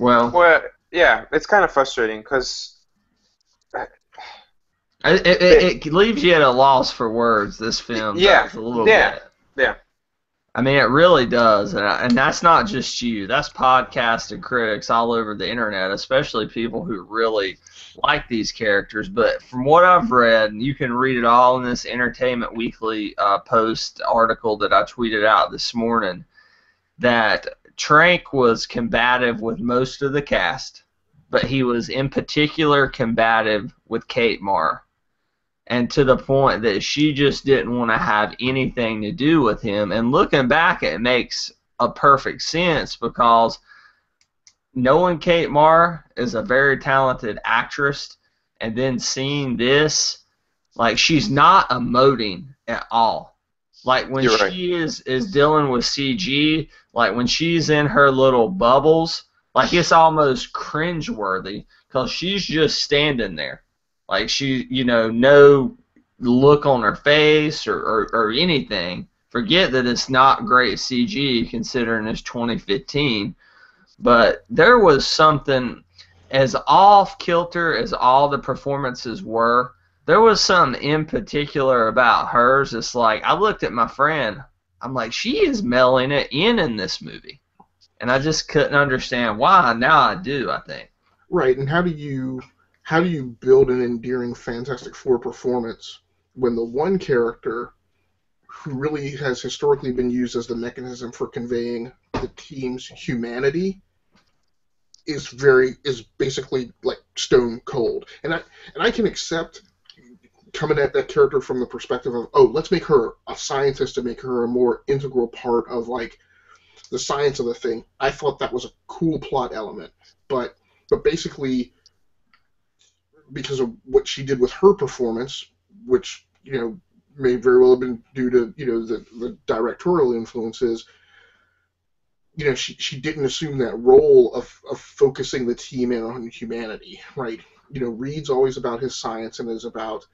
Speaker 1: Well,
Speaker 3: yeah, it's kind of frustrating because...
Speaker 1: It leaves you at a loss for words, this film does a little bit.
Speaker 3: Yeah.
Speaker 1: I mean, it really does, and that's not just you. That's podcast and critics all over the internet, especially people who really like these characters. But from what I've read, and you can read it all in this Entertainment Weekly post article that I tweeted out this morning, that Trank was combative with most of the cast, but he was in particular combative with Kate Marr. And to the point that she just didn't want to have anything to do with him. And looking back, it makes a perfect sense because knowing Kate Marr is a very talented actress, and then seeing this, like, she's not emoting at all. Like, when she is dealing with CG, like, when she's in her little bubbles, like, it's almost cringeworthy because she's just standing there. Like, she, no look on her face or anything. Forget that it's not great CG considering it's 2015. But there was something, as off-kilter as all the performances were, there was something in particular about hers. It's like, I looked at my friend, I'm like, she is mailing it in this movie. And I just couldn't understand why. Now I do, I think.
Speaker 2: Right, and how do you build an endearing Fantastic Four performance when the one character who really has historically been used as the mechanism for conveying the team's humanity is basically like stone cold? And I can accept coming at that character from the perspective of, oh, let's make her a scientist to make her a more integral part of like the science of the thing. I thought that was a cool plot element, but basically, because of what she did with her performance, which may very well have been due to the directorial influences, she didn't assume that role of focusing the team in on humanity, right? Reed's always about his science and is about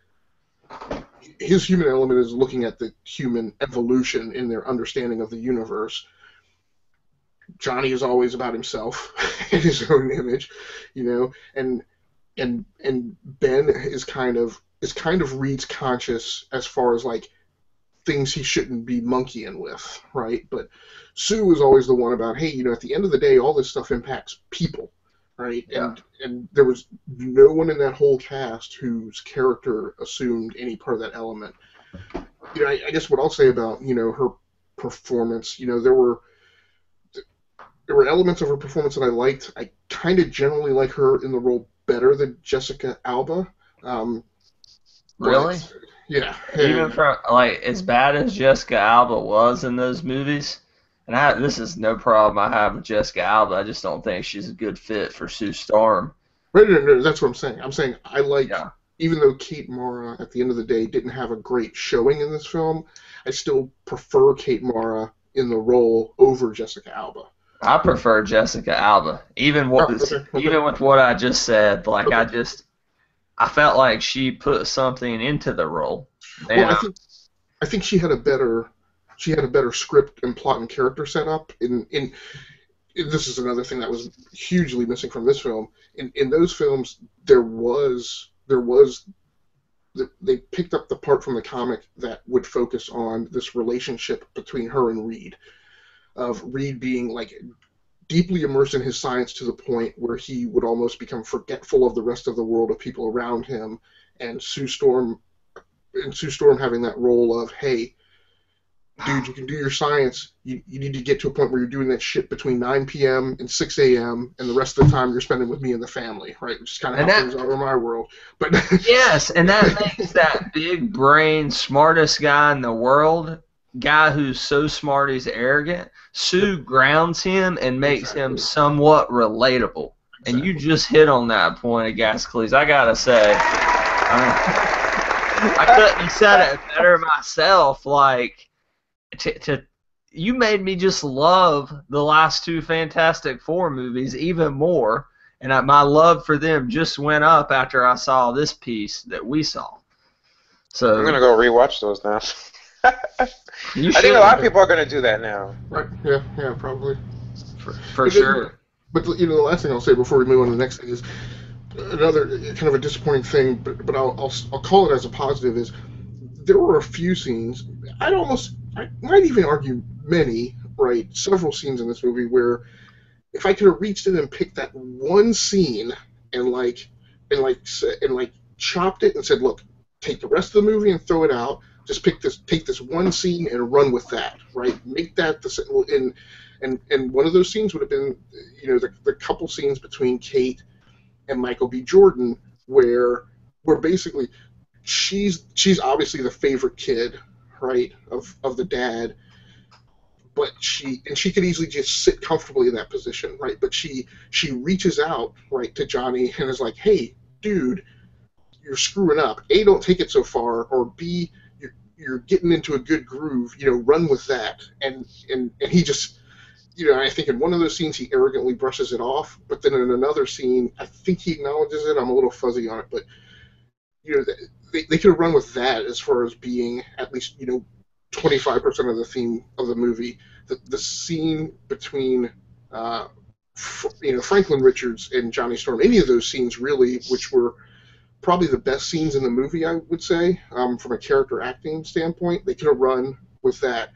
Speaker 2: his human element is looking at the human evolution in their understanding of the universe. Johnny is always about himself and his own image, and Ben is kind of Reed's conscious as far as like things he shouldn't be monkeying with, right? But Sue is always the one about, hey, at the end of the day, all this stuff impacts people, right?
Speaker 1: Yeah.
Speaker 2: And there was no one in that whole cast whose character assumed any part of that element. I guess what I'll say about her performance. There were elements of her performance that I liked. I kind of generally like her in the role better than Jessica Alba. Um,
Speaker 1: Really?
Speaker 2: but yeah,
Speaker 1: Even from like as bad as Jessica Alba was in those movies, and this is no problem I have with Jessica Alba. I just don't think she's a good fit for Sue Storm.
Speaker 2: right, no, that's what I'm saying. I'm saying I like,
Speaker 1: Yeah,
Speaker 2: even though Kate Mara at the end of the day didn't have a great showing in this film, I still prefer Kate Mara in the role over Jessica Alba.
Speaker 1: I prefer Jessica Alba.
Speaker 2: Oh, okay, okay,
Speaker 1: Even with what I just said, like
Speaker 2: okay.
Speaker 1: I felt like she put something into the role.
Speaker 2: Well,
Speaker 1: And
Speaker 2: I think she had a better script and plot and character setup. This is another thing that was hugely missing from this film. In those films, they picked up the part from the comic that would focus on this relationship between her and Reed, of Reed being like deeply immersed in his science to the point where he would almost become forgetful of the rest of the world, of people around him, and Sue Storm having that role of, hey, dude, you can do your science. You need to get to a point where you're doing that shit between 9 p.m. and 6 a.m. and the rest of the time you're spending with me and the family, right? Which is kind of how things are in my world. But
Speaker 1: yes, and that makes that big brain, smartest guy in the world, guy who's so smart he's arrogant. Sue grounds him and makes him somewhat relatable. And you just hit on that point, Agasicles. I gotta say, I couldn't have said it better myself. Like, you made me just love the last two Fantastic Four movies even more, and my love for them just went up after I saw this piece that we saw. So
Speaker 3: I'm gonna go rewatch those now. I think a lot of people are gonna do that now.
Speaker 2: right, yeah, probably.
Speaker 1: For sure.
Speaker 2: But the last thing I'll say before we move on to the next thing is another kind of a disappointing thing, but I'll call it as a positive, is there were a few scenes. I might even argue many, right? Several scenes in this movie where if I could have reached in and picked that one scene and chopped it and said, look, take the rest of the movie and throw it out. Just take this one scene and run with that, right? Make that and one of those scenes would have been, the couple scenes between Kate and Michael B. Jordan where basically she's obviously the favorite kid, right, of the dad, but she could easily just sit comfortably in that position, right? But she reaches out, right, to Johnny and is like, hey, dude, you're screwing up. A, don't take it so far, or B, you're getting into a good groove, run with that. And he just, I think in one of those scenes he arrogantly brushes it off, but then in another scene, I think he acknowledges it. I'm a little fuzzy on it, but they could have run with that as far as being at least 25% of the theme of the movie. The scene between Franklin Richards and Johnny Storm, any of those scenes really, which were probably the best scenes in the movie, I would say, from a character acting standpoint, they could have run with that.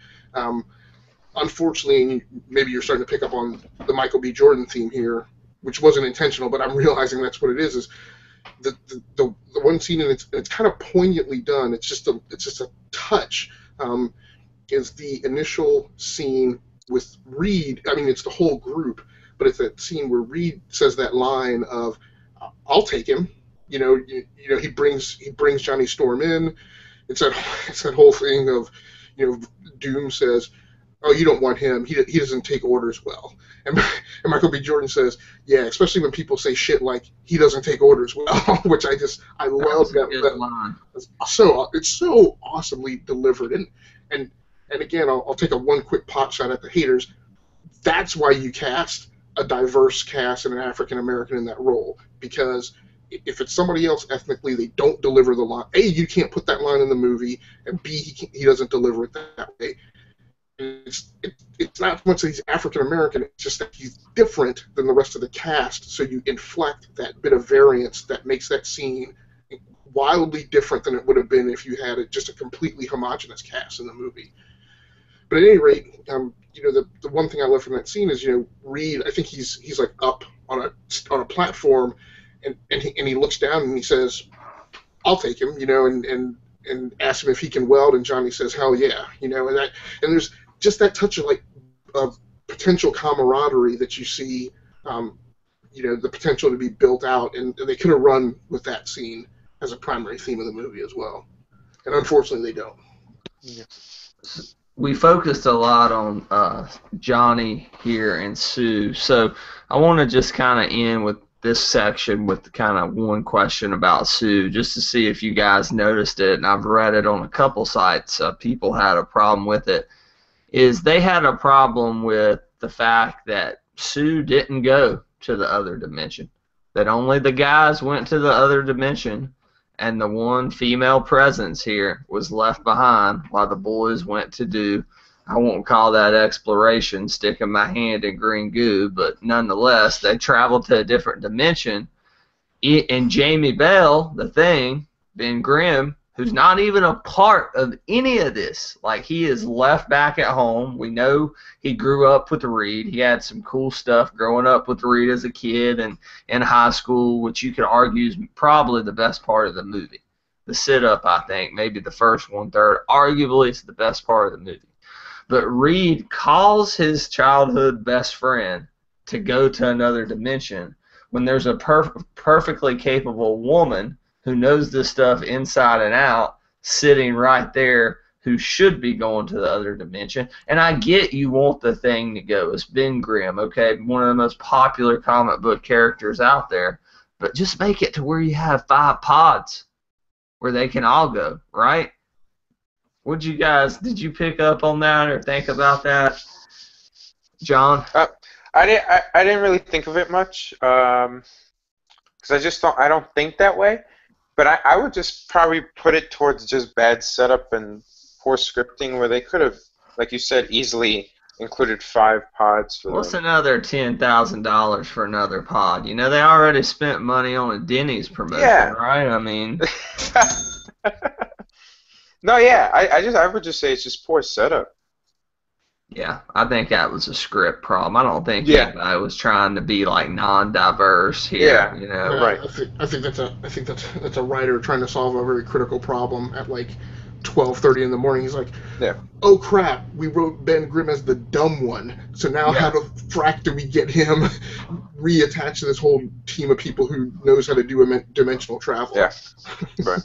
Speaker 2: Unfortunately, and maybe you're starting to pick up on the Michael B. Jordan theme here, which wasn't intentional, but I'm realizing that's what it is the one scene, and it's kind of poignantly done. It's just a touch. Is the initial scene with Reed. I mean, it's the whole group, but it's that scene where Reed says that line of, "I'll take him." He brings Johnny Storm in. It's that whole thing of, Doom says, "Oh, you don't want him. He doesn't take orders well." And Michael B. Jordan says, "Yeah, especially when people say shit like he doesn't take orders well," which I love that line. It's so awesomely delivered. And again, I'll take one quick pot shot at the haters. That's why you cast a diverse cast and an African American in that role, because if it's somebody else ethnically, they don't deliver the line. A, you can't put that line in the movie, and B, he doesn't deliver it that way. It's not so much that he's African American, it's just that he's different than the rest of the cast, so you inflect that bit of variance that makes that scene wildly different than it would have been if you had just a completely homogenous cast in the movie. But at any rate, the one thing I love from that scene is, Reed, I think he's like up on a platform, and he looks down and he says, "I'll take him," and asks him if he can weld, and Johnny says, "Hell yeah," and there's just that touch of like potential camaraderie that you see, the potential to be built out, and they could have run with that scene as a primary theme of the movie as well. And unfortunately, they don't.
Speaker 3: Yeah.
Speaker 1: We focused a lot on Johnny here and Sue, so I want to just kind of end with this section with kind of one question about Sue, just to see if you guys noticed it, and I've read it on a couple sites. People had a problem with it. Is they had a problem with the fact that Sue didn't go to the other dimension, that only the guys went to the other dimension, and the one female presence here was left behind while the boys went to do, I won't call that exploration, sticking my hand in green goo, but nonetheless, they traveled to a different dimension. And Jamie Bell, the Thing, Ben Grimm, who's not even a part of any of this. Like, he is left back at home. We know he grew up with Reed. He had some cool stuff growing up with Reed as a kid and in high school, which you could argue is probably the best part of the movie. The sit-up, I think, maybe the first one-third. Arguably, it's the best part of the movie. But Reed calls his childhood best friend to go to another dimension when there's a perfectly capable woman who knows this stuff inside and out, sitting right there, who should be going to the other dimension. And I get you want the Thing to go. It's Ben Grimm, okay, one of the most popular comic book characters out there. But just make it to where you have 5 pods where they can all go, right? Did you pick up on that or think about that, John?
Speaker 3: I didn't really think of it much, because I don't think that way. But I would just probably put it towards just bad setup and poor scripting, where they could have, like you said, easily included 5 pods for
Speaker 1: What's
Speaker 3: them.
Speaker 1: another $10,000 for another pod? You know, they already spent money on a Denny's promotion,
Speaker 3: Yeah.
Speaker 1: right? I mean,
Speaker 3: No, yeah, I would just say it's just poor setup.
Speaker 1: yeah, I think that was a script problem. I don't think
Speaker 3: Yeah.
Speaker 1: anybody was trying to be like non-diverse here.
Speaker 3: Yeah.
Speaker 1: You know,
Speaker 2: Yeah,
Speaker 3: right.
Speaker 2: I think that's a writer trying to solve a very critical problem at like 12:30 in the morning. He's like,
Speaker 3: Yeah.
Speaker 2: oh crap, we wrote Ben Grimm as the dumb one. So now
Speaker 1: Yeah.
Speaker 2: how the frack do we get him reattached to this whole team of people who knows how to do dimensional travel?
Speaker 3: Yeah. Right.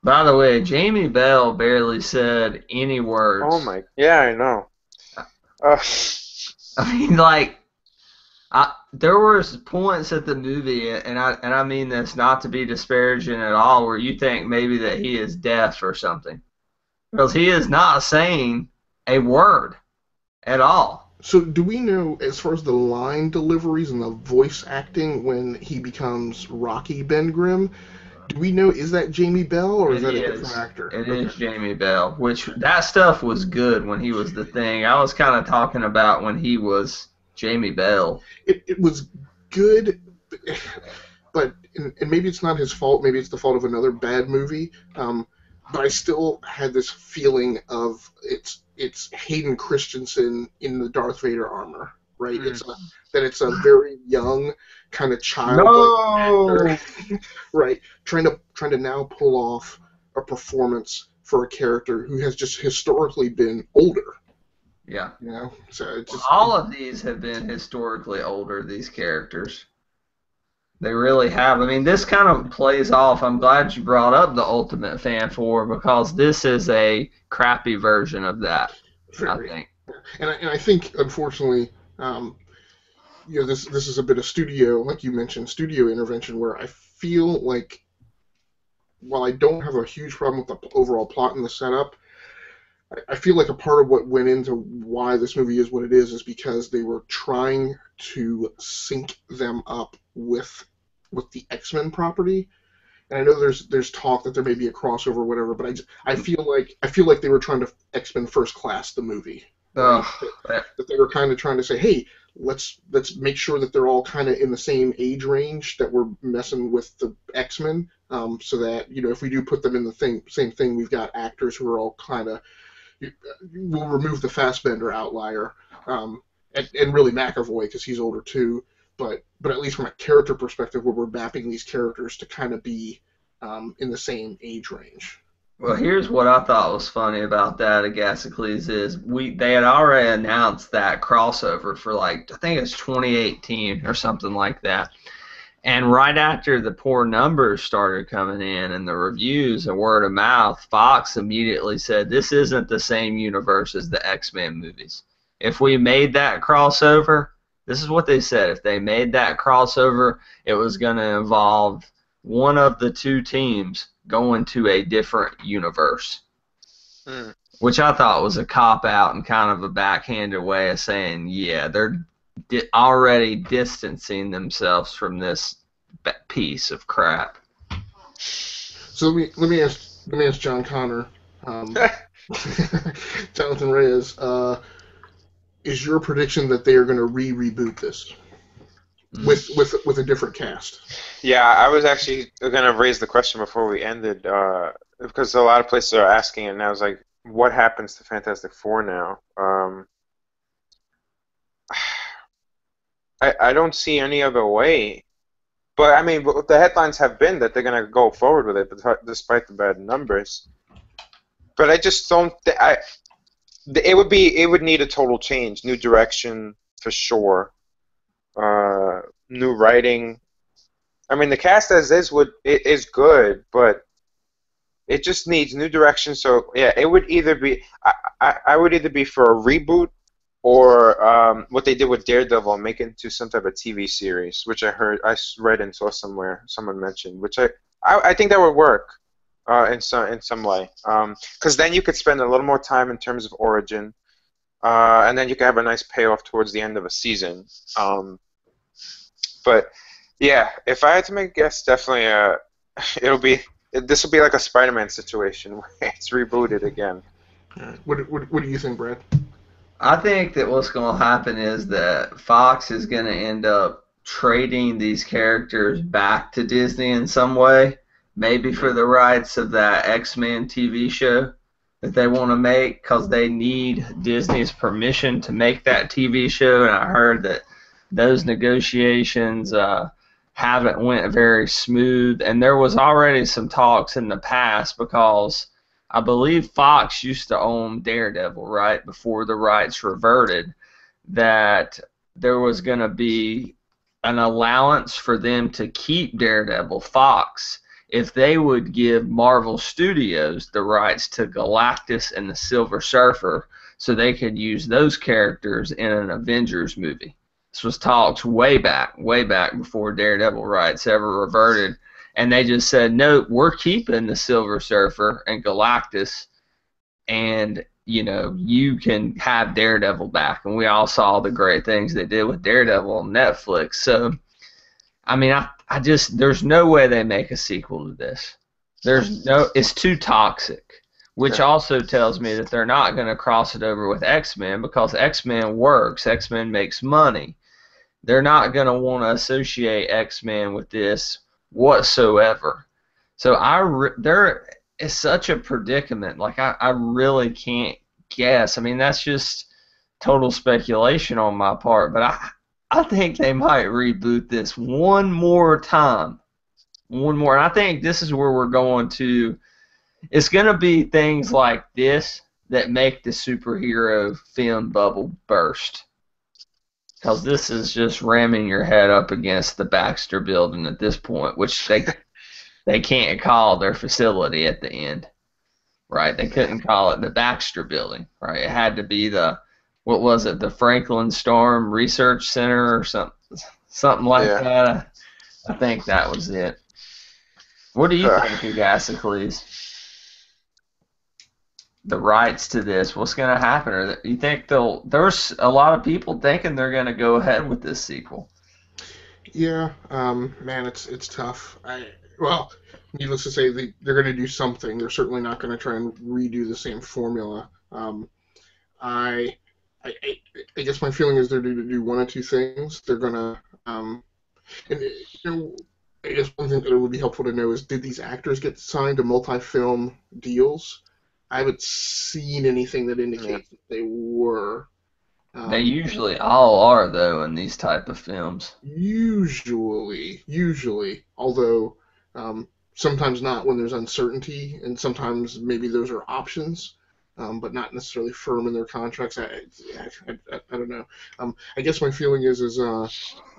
Speaker 1: By the way, Jamie Bell barely said any words.
Speaker 3: Oh my. Yeah, I know.
Speaker 1: I mean, like, there was points at the movie, and I mean this not to be disparaging at all, where you think maybe that he is deaf or something, because he is not saying a word at all.
Speaker 2: So do we know, as far as the line deliveries and the voice acting when he becomes Rocky Ben Grimm, do we know, is that Jamie Bell or is that a different actor?
Speaker 1: It is Jamie Bell, which that stuff was good when he was the Thing. I was kind of talking about when he was Jamie Bell.
Speaker 2: It was good, but and maybe it's not his fault. Maybe it's the fault of another bad movie. But I still had this feeling of it's Hayden Christensen in the Darth Vader armor, right? It's a very young kind of childlike actor, right? Trying to now pull off a performance for a character who has just historically been older.
Speaker 1: Yeah.
Speaker 2: You know, so it's just,
Speaker 1: all of these have been historically older, these characters. They really have. I mean, this kind of plays off. I'm glad you brought up the Ultimate Fan 4, because this is a crappy version of that, I think.
Speaker 2: And I think, unfortunately, this is a bit of studio, like you mentioned, studio intervention, where I feel like, while I don't have a huge problem with the overall plot and the setup, I feel like a part of what went into why this movie is what it is because they were trying to sync them up with the X-Men property. And I know there's talk that there may be a crossover or whatever, but I feel like they were trying to X-Men First Class the movie. That they were kind of trying to say, hey, let's make sure that they're all kind of in the same age range, that we're messing with the X-Men, so that, if we do put them in the same thing, we've got actors who are all kind of, we'll remove the Fassbender outlier, and really McAvoy, because he's older too, but at least from a character perspective, where we're mapping these characters to kind of be in the same age range.
Speaker 1: Well, here's what I thought was funny about that Agasicles is they had already announced that crossover for like I think it's 2018 or something like that. And right after the poor numbers started coming in and the reviews and word of mouth, Fox immediately said this isn't the same universe as the X-Men movies. If we made that crossover, this is what they said. If they made that crossover, it was going to involve one of the two teams going to a different universe,
Speaker 3: Hmm.
Speaker 1: which I thought was a cop out and kind of a backhanded way of saying, yeah, they're already distancing themselves from this piece of crap.
Speaker 2: So let me ask John Connor, um, Jonathan Reyes. Is your prediction that they are going to reboot this with a different cast?
Speaker 3: Yeah, I was actually gonna raise the question before we ended, because a lot of places are asking it, and I was like, what happens to Fantastic Four now? I don't see any other way. But I mean, the headlines have been that they're gonna go forward with it, despite the bad numbers. But I just don't. It would need a total change, new direction for sure, new writing. I mean, the cast as is it is good, but it just needs new direction. So yeah, it would either be I would either be for a reboot or what they did with Daredevil, make it into some type of TV series, which I read and saw somewhere, someone mentioned, which I think that would work in some way, because then you could spend a little more time in terms of origin, and then you could have a nice payoff towards the end of a season. But yeah, if I had to make a guess, definitely it'll be this will be like a Spider-Man situation where it's rebooted again.
Speaker 2: What do you think, Brad?
Speaker 1: I think that what's going to happen is that Fox is going to end up trading these characters back to Disney in some way, maybe for the rights of that X-Men TV show that they want to make because they need Disney's permission to make that TV show. And I heard that those negotiations haven't went very smooth, and there was already some talks in the past because I believe Fox used to own Daredevil, right, before the rights reverted, that there was going to be an allowance for them to keep Daredevil Fox if they would give Marvel Studios the rights to Galactus and the Silver Surfer so they could use those characters in an Avengers movie. This was talks way back before Daredevil rights ever reverted. And they just said, no, we're keeping the Silver Surfer and Galactus, and, you know, you can have Daredevil back. And we all saw the great things they did with Daredevil on Netflix. So, I mean, I just, there's no way they make a sequel to this. It's too toxic, which also tells me that they're not going to cross it over with X-Men because X-Men works. X-Men makes money. They're not going to want to associate X-Men with this whatsoever. So there is such a predicament. Like I really can't guess. I mean, that's just total speculation on my part. But I think they might reboot this one more time. One more. And I think this is where we're going to. It's going to be things like this that make the superhero film bubble burst. Because this is just ramming your head up against the Baxter Building at this point, which they can't call their facility at the end, right? They couldn't call it the Baxter Building, right? It had to be what was it, the Franklin Storm Research Center or something like that. I think that was it. What do you think, Agasicles? The rights to this, what's going to happen? Or you think there's a lot of people thinking they're going to go ahead with this sequel?
Speaker 2: Yeah, man, it's tough. Well, needless to say, they're going to do something. They're certainly not going to try and redo the same formula. I, I, I guess my feeling is they're going to do one of two things. They're going to, and I guess one thing that would be helpful to know is, did these actors get signed to multi-film deals? I haven't seen anything that indicates that they were.
Speaker 1: They usually all are, though, in these type of films.
Speaker 2: Usually. Although, sometimes not when there's uncertainty, and sometimes maybe those are options, but not necessarily firm in their contracts. I don't know. I guess my feeling is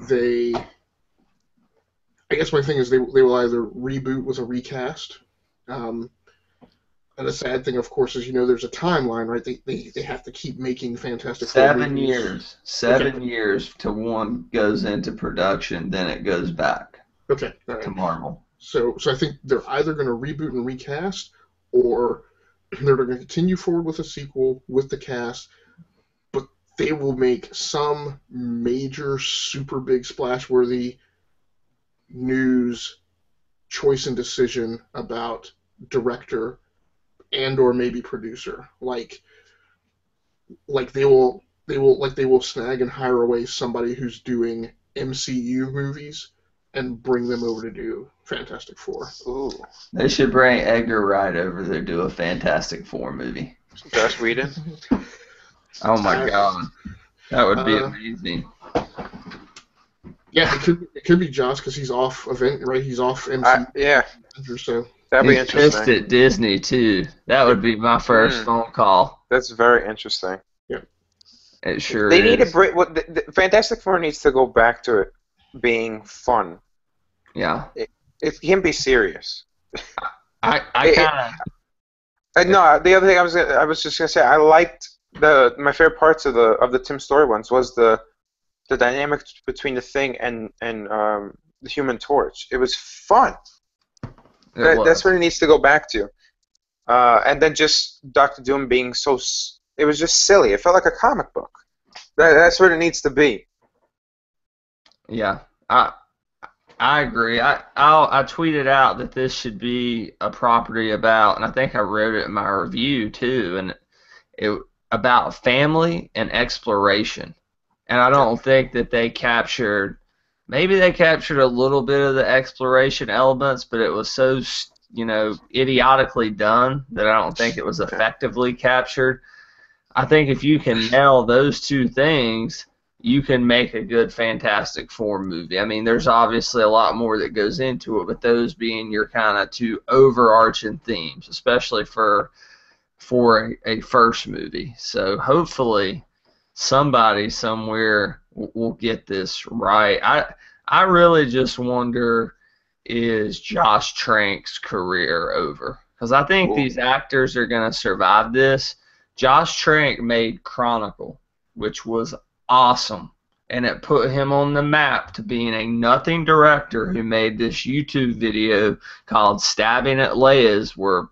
Speaker 2: they. I guess my thing is they will either reboot with a recast. Um, and the sad thing, of course, is there's a timeline, right? They have to keep making Fantastic Four
Speaker 1: 7
Speaker 2: movies.
Speaker 1: years. 7 years till one goes into production, then it goes back
Speaker 2: Okay, all right.
Speaker 1: to Marvel.
Speaker 2: So I think they're either going to reboot and recast, or they're going to continue forward with a sequel with the cast, but they will make some major, super big, splash-worthy news choice and decision about director and or maybe producer. Like they will snag and hire away somebody who's doing MCU movies and bring them over to do Fantastic Four.
Speaker 3: Ooh.
Speaker 1: They should bring Edgar Wright over to do a Fantastic Four movie.
Speaker 3: Josh Whedon?
Speaker 1: Oh my God. That would be amazing.
Speaker 2: Yeah, it could be Josh because he's off event, right? He's off MCU.
Speaker 3: Yeah.
Speaker 2: So
Speaker 3: That'd be
Speaker 1: He's
Speaker 3: interesting.
Speaker 1: pissed at Disney too. That would be my first phone call.
Speaker 3: That's very interesting.
Speaker 1: It sure
Speaker 3: They
Speaker 1: is.
Speaker 3: need to break. Fantastic Four needs to go back to it being fun.
Speaker 1: Yeah.
Speaker 3: It can be serious.
Speaker 1: I kind of.
Speaker 3: No, the other thing I was just gonna say, I liked my favorite parts of the Tim Story ones was the dynamic between the Thing and the Human Torch. It was fun. That's what it needs to go back to. And then just Doctor Doom being so. It was just silly. It felt like a comic book. That's what it needs to be.
Speaker 1: Yeah, I agree. I tweeted out that this should be a property about, and I think I wrote it in my review too, and it about family and exploration. And I don't think that they captured. Maybe they captured a little bit of the exploration elements, but it was so idiotically done that I don't think it was effectively captured. I think if you can nail those two things, you can make a good Fantastic Four movie. I mean, there's obviously a lot more that goes into it, but those being your kind of two overarching themes, especially for a first movie. So hopefully somebody somewhere will get this right. I really just wonder, is Josh Trank's career over? Because I think these actors are going to survive this. Josh Trank made Chronicle, which was awesome, and it put him on the map to being a nothing director who made this YouTube video called Stabbing at Leia's, where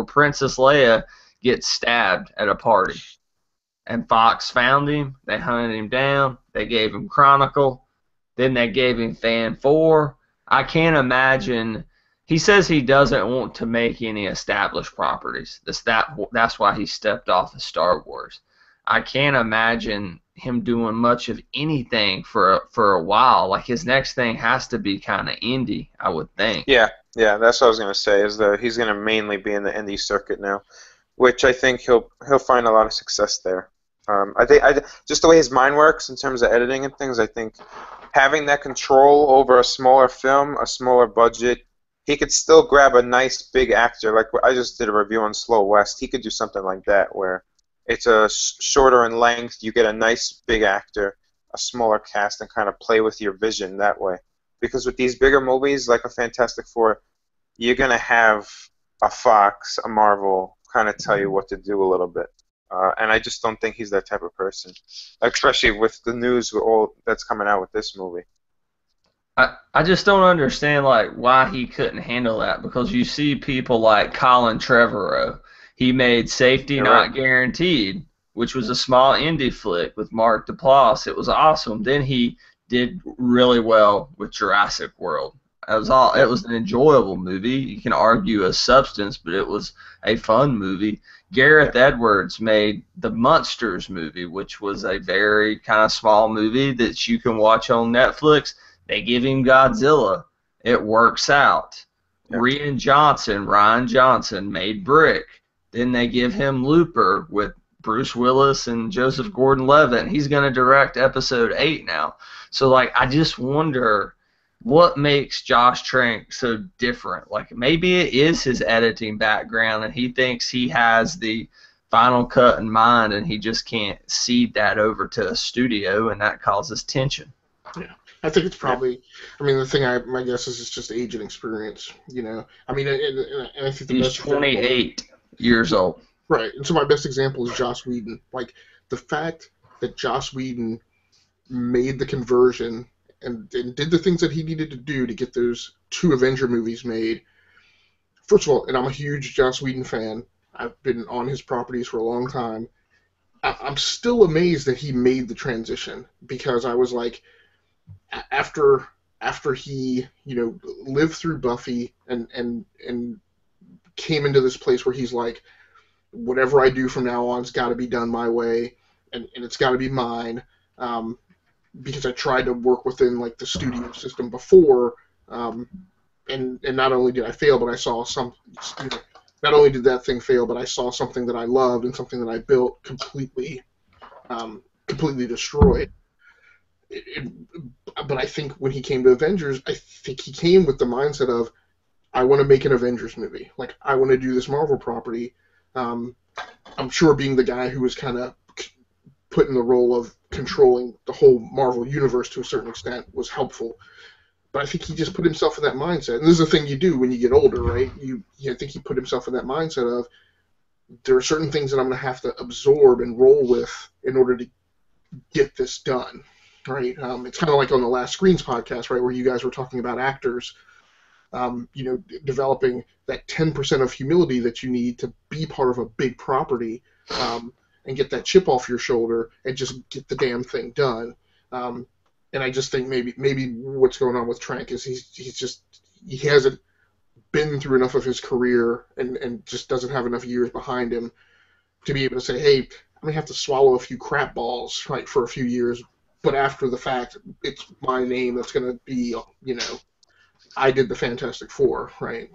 Speaker 1: Princess Leia gets stabbed at a party. And Fox found him, they hunted him down, they gave him Chronicle, then they gave him Fan 4. I can't imagine. He says he doesn't want to make any established properties. That's why he stepped off of Star Wars. I can't imagine him doing much of anything for a while. Like, his next thing has to be kind of indie, I would think.
Speaker 3: Yeah, that's what I was gonna say. Is that he's gonna mainly be in the indie circuit now, which I think he'll find a lot of success there. I think just the way his mind works in terms of editing and things, I think having that control over a smaller film, a smaller budget, he could still grab a nice big actor. Like I just did a review on Slow West. He could do something like that where it's a shorter in length. You get a nice big actor, a smaller cast, and kind of play with your vision that way. Because with these bigger movies, like a Fantastic Four, you're gonna have a Fox, a Marvel, kind of tell you what to do a little bit. And I just don't think he's that type of person, especially with the news with all that's coming out with this movie.
Speaker 1: I just don't understand why he couldn't handle that, because you see people like Colin Trevorrow. He made Safety Not Guaranteed, which was a small indie flick with Mark Duplass. It was awesome. Then he did really well with Jurassic World. It was an enjoyable movie. You can argue a substance, but it was a fun movie. Gareth Edwards made the Munsters movie, which was a very kind of small movie that you can watch on Netflix. They give him Godzilla. It works out.
Speaker 3: Yeah.
Speaker 1: Ryan Johnson made Brick. Then they give him Looper with Bruce Willis and Joseph Gordon-Levitt. He's going to direct episode 8 now. So, I just wonder, what makes Josh Trank so different? Like maybe it is his editing background, and he thinks he has the final cut in mind, and he just can't cede that over to a studio, and that causes tension.
Speaker 2: Yeah, I think it's probably. I mean, my guess is it's just age and experience. You know, I mean, and I think the
Speaker 1: He's
Speaker 2: best example,
Speaker 1: 28 years old.
Speaker 2: right? And so my best example is Joss Whedon. Like the fact that Joss Whedon made the conversion and did the things that he needed to do to get those 2 Avenger movies made. First of all, and I'm a huge Joss Whedon fan. I've been on his properties for a long time. I'm still amazed that he made the transition because I was like, after he lived through Buffy and came into this place where he's like, whatever I do from now on has got to be done my way and it's got to be mine. Because I tried to work within like the studio system before, and not only did I fail, but I saw not only did that thing fail, but I saw something that I loved and something that I built completely destroyed. But I think when he came to Avengers, I think he came with the mindset of, I want to make an Avengers movie. Like, I want to do this Marvel property. I'm sure being the guy who was kind of put in the role of controlling the whole Marvel universe to a certain extent was helpful. But I think he just put himself in that mindset. And this is the thing you do when you get older, right? I think he put himself in that mindset of, there are certain things that I'm going to have to absorb and roll with in order to get this done, right? It's kind of like on the Last Screens podcast, right, where you guys were talking about actors, developing that 10% of humility that you need to be part of a big property, and get that chip off your shoulder and just get the damn thing done. And I just think maybe what's going on with Trank is he hasn't been through enough of his career and just doesn't have enough years behind him to be able to say, hey, I'm going to have to swallow a few crap balls, right, for a few years, but after the fact, it's my name that's going to be, I did the Fantastic Four, right?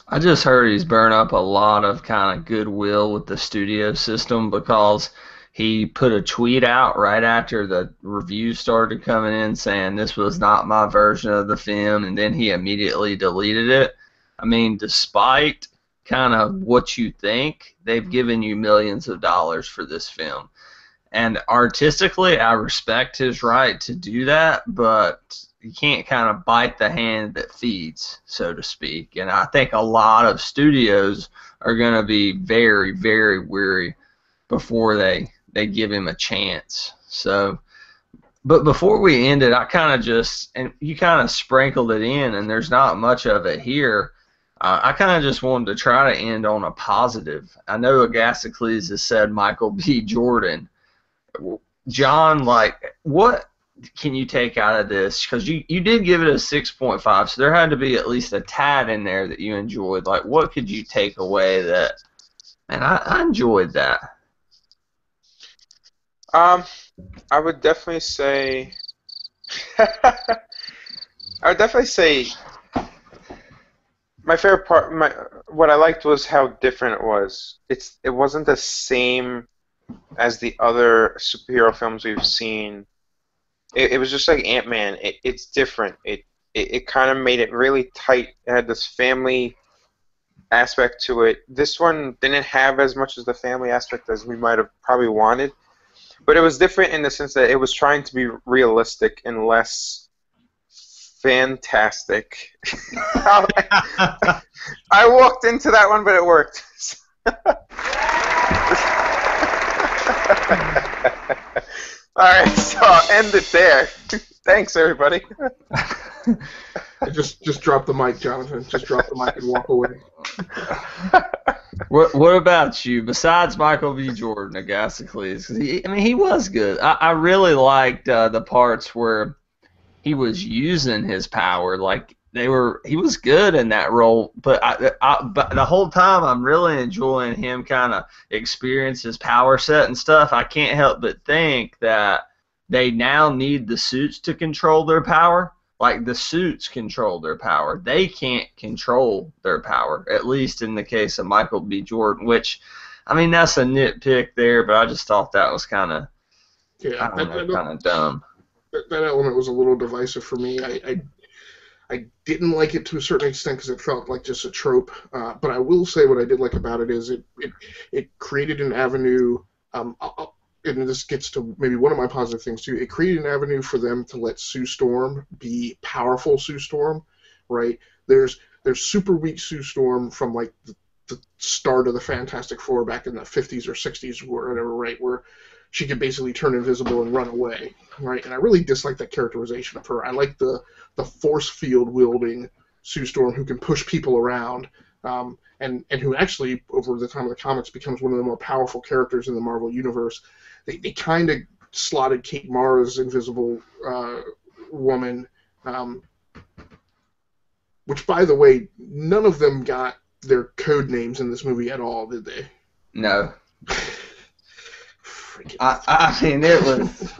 Speaker 1: I just heard he's burned up a lot of kind of goodwill with the studio system because he put a tweet out right after the reviews started coming in saying this was not my version of the film, and then he immediately deleted it. I mean, despite kind of what you think, they've given you millions of dollars for this film. And artistically, I respect his right to do that, but you can't kind of bite the hand that feeds, so to speak. And I think a lot of studios are going to be very, very weary before they give him a chance. So, but before we end it, I kind of just, and you kind of sprinkled it in, and there's not much of it here. I kind of just wanted to try to end on a positive. I know Agasicles has said Michael B. Jordan. John, like, what can you take out of this? Because you did give it a 6.5, so there had to be at least a tad in there that you enjoyed. Like, what could you take away that, and I enjoyed that.
Speaker 3: I would definitely say my favorite part, what I liked was how different it was. It wasn't the same as the other superhero films we've seen. It was just like Ant-Man. It's different. It kind of made it really tight. It had this family aspect to it. This one didn't have as much as the family aspect as we might have probably wanted. But it was different in the sense that it was trying to be realistic and less fantastic. I walked into that one, but it worked. All right, so I'll end it there. Thanks, everybody.
Speaker 2: Just drop the mic, Jonathan. Just drop the mic and walk away.
Speaker 1: What about you? Besides Michael B. Jordan, Agasicles, he was good. I really liked the parts where he was using his power. Like he was good in that role. But but the whole time, I'm really enjoying him kind of experience his power set and stuff. I can't help but think that they now need the suits to control their power. Like, the suits control their power. They can't control their power, at least in the case of Michael B. Jordan, which, I mean, that's a nitpick there, but I just thought that was kind of, kind of dumb.
Speaker 2: That element was a little divisive for me. I didn't like it to a certain extent because it felt like just a trope. But I will say what I did like about it is it created an avenue. And this gets to maybe one of my positive things too. It created an avenue for them to let Sue Storm be powerful Sue Storm, right? There's super weak Sue Storm from like the start of the Fantastic Four back in the 50s or 60s or whatever, right? Where she could basically turn invisible and run away, right? And I really dislike that characterization of her. I like the force field wielding Sue Storm who can push people around, and who actually over the time of the comics becomes one of the more powerful characters in the Marvel universe. They kind of slotted Kate Mara's Invisible Woman, which, by the way, none of them got their code names in this movie at all, did they?
Speaker 1: No. I mean, it was.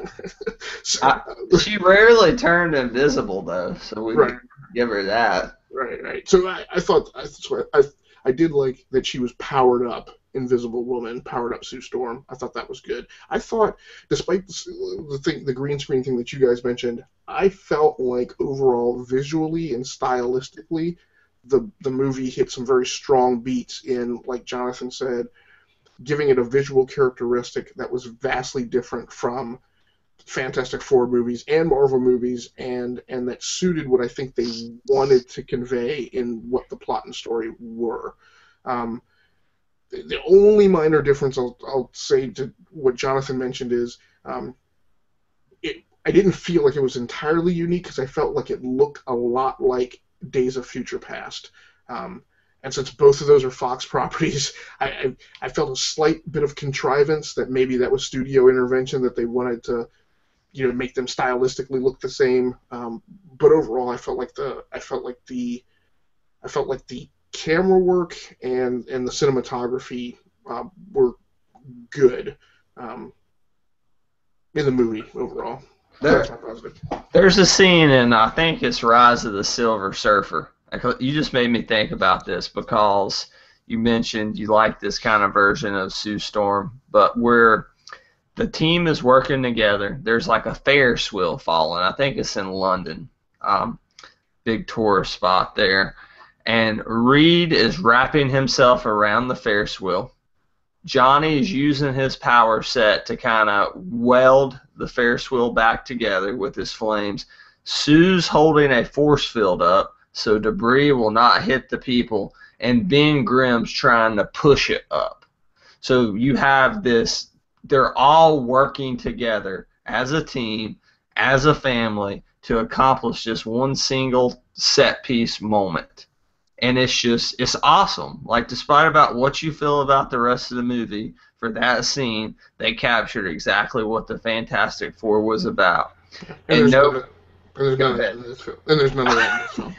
Speaker 1: She rarely turned invisible, though, so we could give her that.
Speaker 2: Right. So I thought I did like that she was powered up Invisible Woman, powered up Sue Storm. I thought that was good. I thought, despite the green screen thing that you guys mentioned, I felt like overall, visually and stylistically, the movie hit some very strong beats in, like Jonathan said, giving it a visual characteristic that was vastly different from Fantastic Four movies and Marvel movies, and that suited what I think they wanted to convey in what the plot and story were. The only minor difference I'll say to what Jonathan mentioned is I didn't feel like it was entirely unique because I felt like it looked a lot like Days of Future Past. And since both of those are Fox properties, I felt a slight bit of contrivance that maybe that was studio intervention, that they wanted to, make them stylistically look the same. But overall, I felt like the camera work and the cinematography were good in the movie overall. That's my positive.
Speaker 1: There's a scene in, I think it's Rise of the Silver Surfer. You just made me think about this because you mentioned you like this kind of version of Sue Storm, but where the team is working together, there's like a Ferris wheel falling. I think it's in London. Big tourist spot there. And Reed is wrapping himself around the Ferris wheel. Johnny is using his power set to kind of weld the Ferris wheel back together with his flames. Sue's holding a force field up so debris will not hit the people, and Ben Grimm's trying to push it up. So you have this, they're all working together as a team, as a family, to accomplish just one single set piece moment. And it's awesome. Like, despite about what you feel about the rest of the movie, for that scene, they captured exactly what the Fantastic Four was about.
Speaker 2: And there's none of that in this film.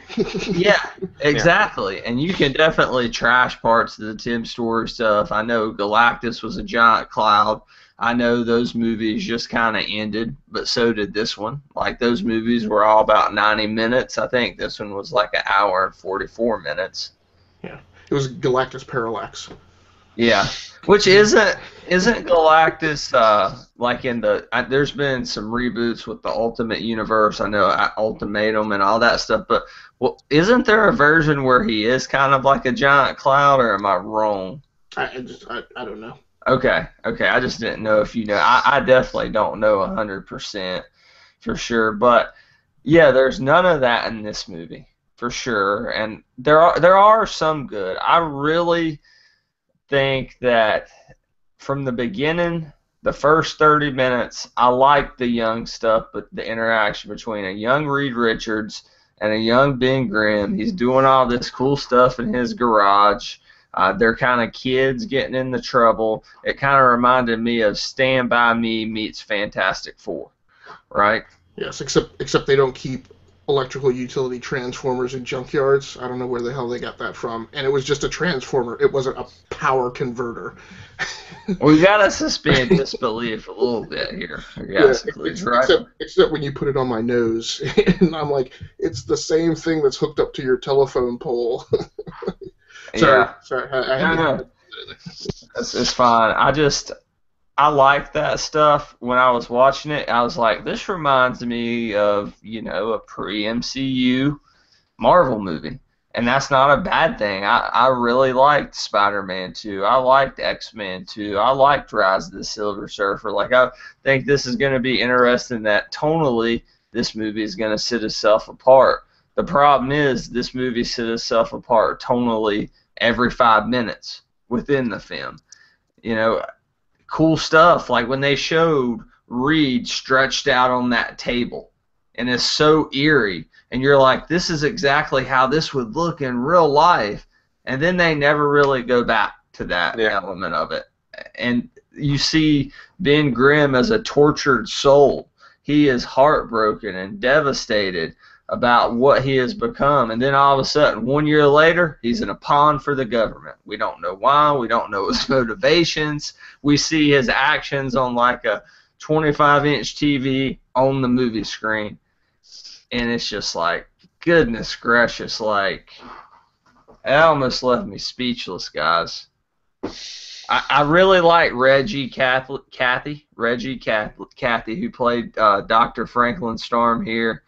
Speaker 1: Yeah, exactly. Yeah. And you can definitely trash parts of the Tim Story stuff. I know Galactus was a giant cloud. I know those movies just kind of ended, but so did this one. Like, those movies were all about 90 minutes. I think this one was like an hour and 44 minutes.
Speaker 2: Yeah, it was Galactus Parallax.
Speaker 1: Yeah, which isn't Galactus like in the there's been some reboots with the Ultimate Universe. I know Ultimatum and all that stuff, but isn't there a version where he is kind of like a giant cloud, or am I wrong?
Speaker 2: I don't know.
Speaker 1: Okay, I just didn't know if you know. I definitely don't know 100% for sure, but yeah, there's none of that in this movie for sure, and there are some good. I really think that from the beginning, the first 30 minutes, I like the young stuff, but the interaction between a young Reed Richards and a young Ben Grimm, he's doing all this cool stuff in his garage. They're kind of kids getting into trouble. It kind of reminded me of Stand By Me meets Fantastic Four, right?
Speaker 2: Yes, except they don't keep electrical utility transformers in junkyards. I don't know where the hell they got that from. And it was just a transformer. It wasn't a power converter.
Speaker 1: We gotta suspend disbelief a little bit here.
Speaker 2: Except when you put it on my nose, and I'm like, it's the same thing that's hooked up to your telephone pole. Sorry.
Speaker 1: No. It's fine. I like that stuff. When I was watching it, I was like, this reminds me of, a pre-MCU Marvel movie. And that's not a bad thing. I really liked Spider-Man 2. I liked X-Men 2. I liked Rise of the Silver Surfer. Like, I think this is going to be interesting that tonally this movie is going to set itself apart. The problem is this movie set itself apart tonally every 5 minutes within the film. You know, cool stuff like when they showed Reed stretched out on that table, and it's so eerie, and you're like, this is exactly how this would look in real life, and then they never really go back to that element of it. And you see Ben Grimm as a tortured soul. He is heartbroken and devastated about what he has become, and then all of a sudden 1 year later he's in a pawn for the government. We don't know why, we don't know his motivations. We see his actions on like a 25-inch TV on the movie screen, and it's just like, goodness gracious, like, it almost left me speechless, guys. I really like Reggie Cathy, who played Dr. Franklin Storm here.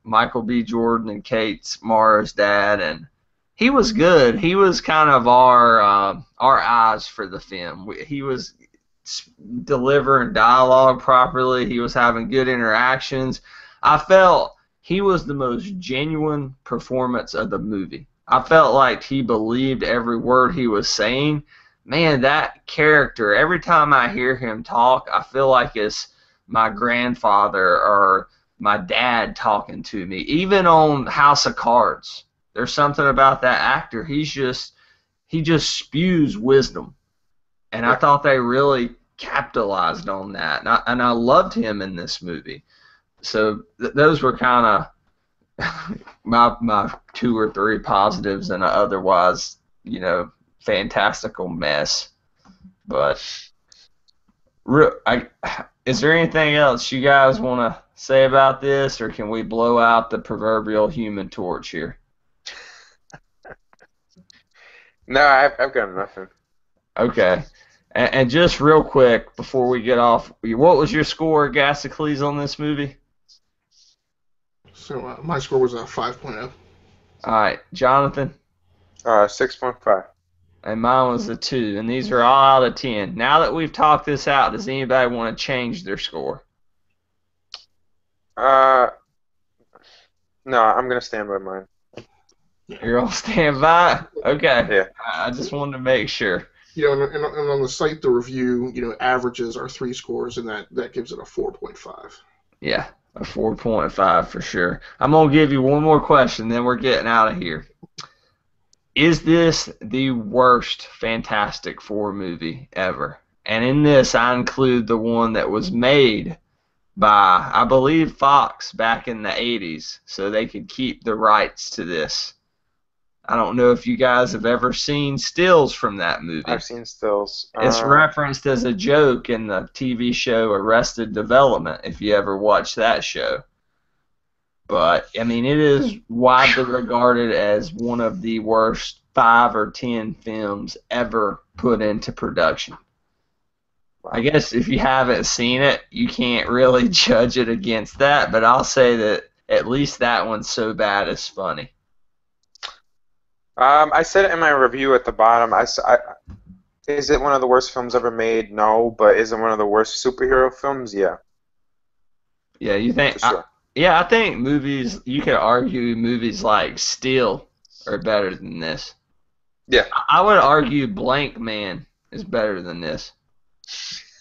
Speaker 1: Michael B. Jordan and Kate Mara's dad, and he was good. He was kind of our eyes for the film. He was delivering dialogue properly. He was having good interactions. I felt he was the most genuine performance of the movie. I felt like he believed every word he was saying. Man, that character, every time I hear him talk, I feel like it's my grandfather or my dad talking to me. Even on House of Cards, there's something about that actor. He just spews wisdom, and I thought they really capitalized on that, and I loved him in this movie. So those were kind of my 2 or 3 positives in an otherwise, fantastical mess. But is there anything else you guys want to say about this, or can we blow out the proverbial human torch here?
Speaker 3: No, I've got nothing.
Speaker 1: Okay. And just real quick before we get off, what was your score, Agasicles, on this movie?
Speaker 2: So my score was a 5.0.
Speaker 1: All right, Jonathan?
Speaker 3: 6.5.
Speaker 1: And mine was a 2, and these are all out of 10. Now that we've talked this out, does anybody want to change their score?
Speaker 3: No, I'm going to stand by mine.
Speaker 1: You're on standby? Okay.
Speaker 3: Yeah.
Speaker 1: I just wanted to make sure.
Speaker 2: And on the site, the review, averages are 3 scores, and that gives it a 4.5.
Speaker 1: Yeah, a 4.5 for sure. I'm going to give you one more question, then we're getting out of here. Is this the worst Fantastic Four movie ever? And in this, I include the one that was made by, I believe, Fox back in the 80s, so they could keep the rights to this. I don't know if you guys have ever seen stills from that movie.
Speaker 3: I've seen stills.
Speaker 1: It's referenced as a joke in the TV show Arrested Development, if you ever watched that show. But, I mean, it is widely regarded as one of the worst 5 or 10 films ever put into production. I guess if you haven't seen it, you can't really judge it against that, but I'll say that at least that one's so bad it's funny.
Speaker 3: I said it in my review at the bottom. Is it one of the worst films ever made? No, but is it one of the worst superhero films? Yeah.
Speaker 1: Yeah, you think?
Speaker 3: For sure.
Speaker 1: I think movies, you could argue movies like Steel are better than this.
Speaker 3: Yeah.
Speaker 1: I would argue Blank Man is better than this.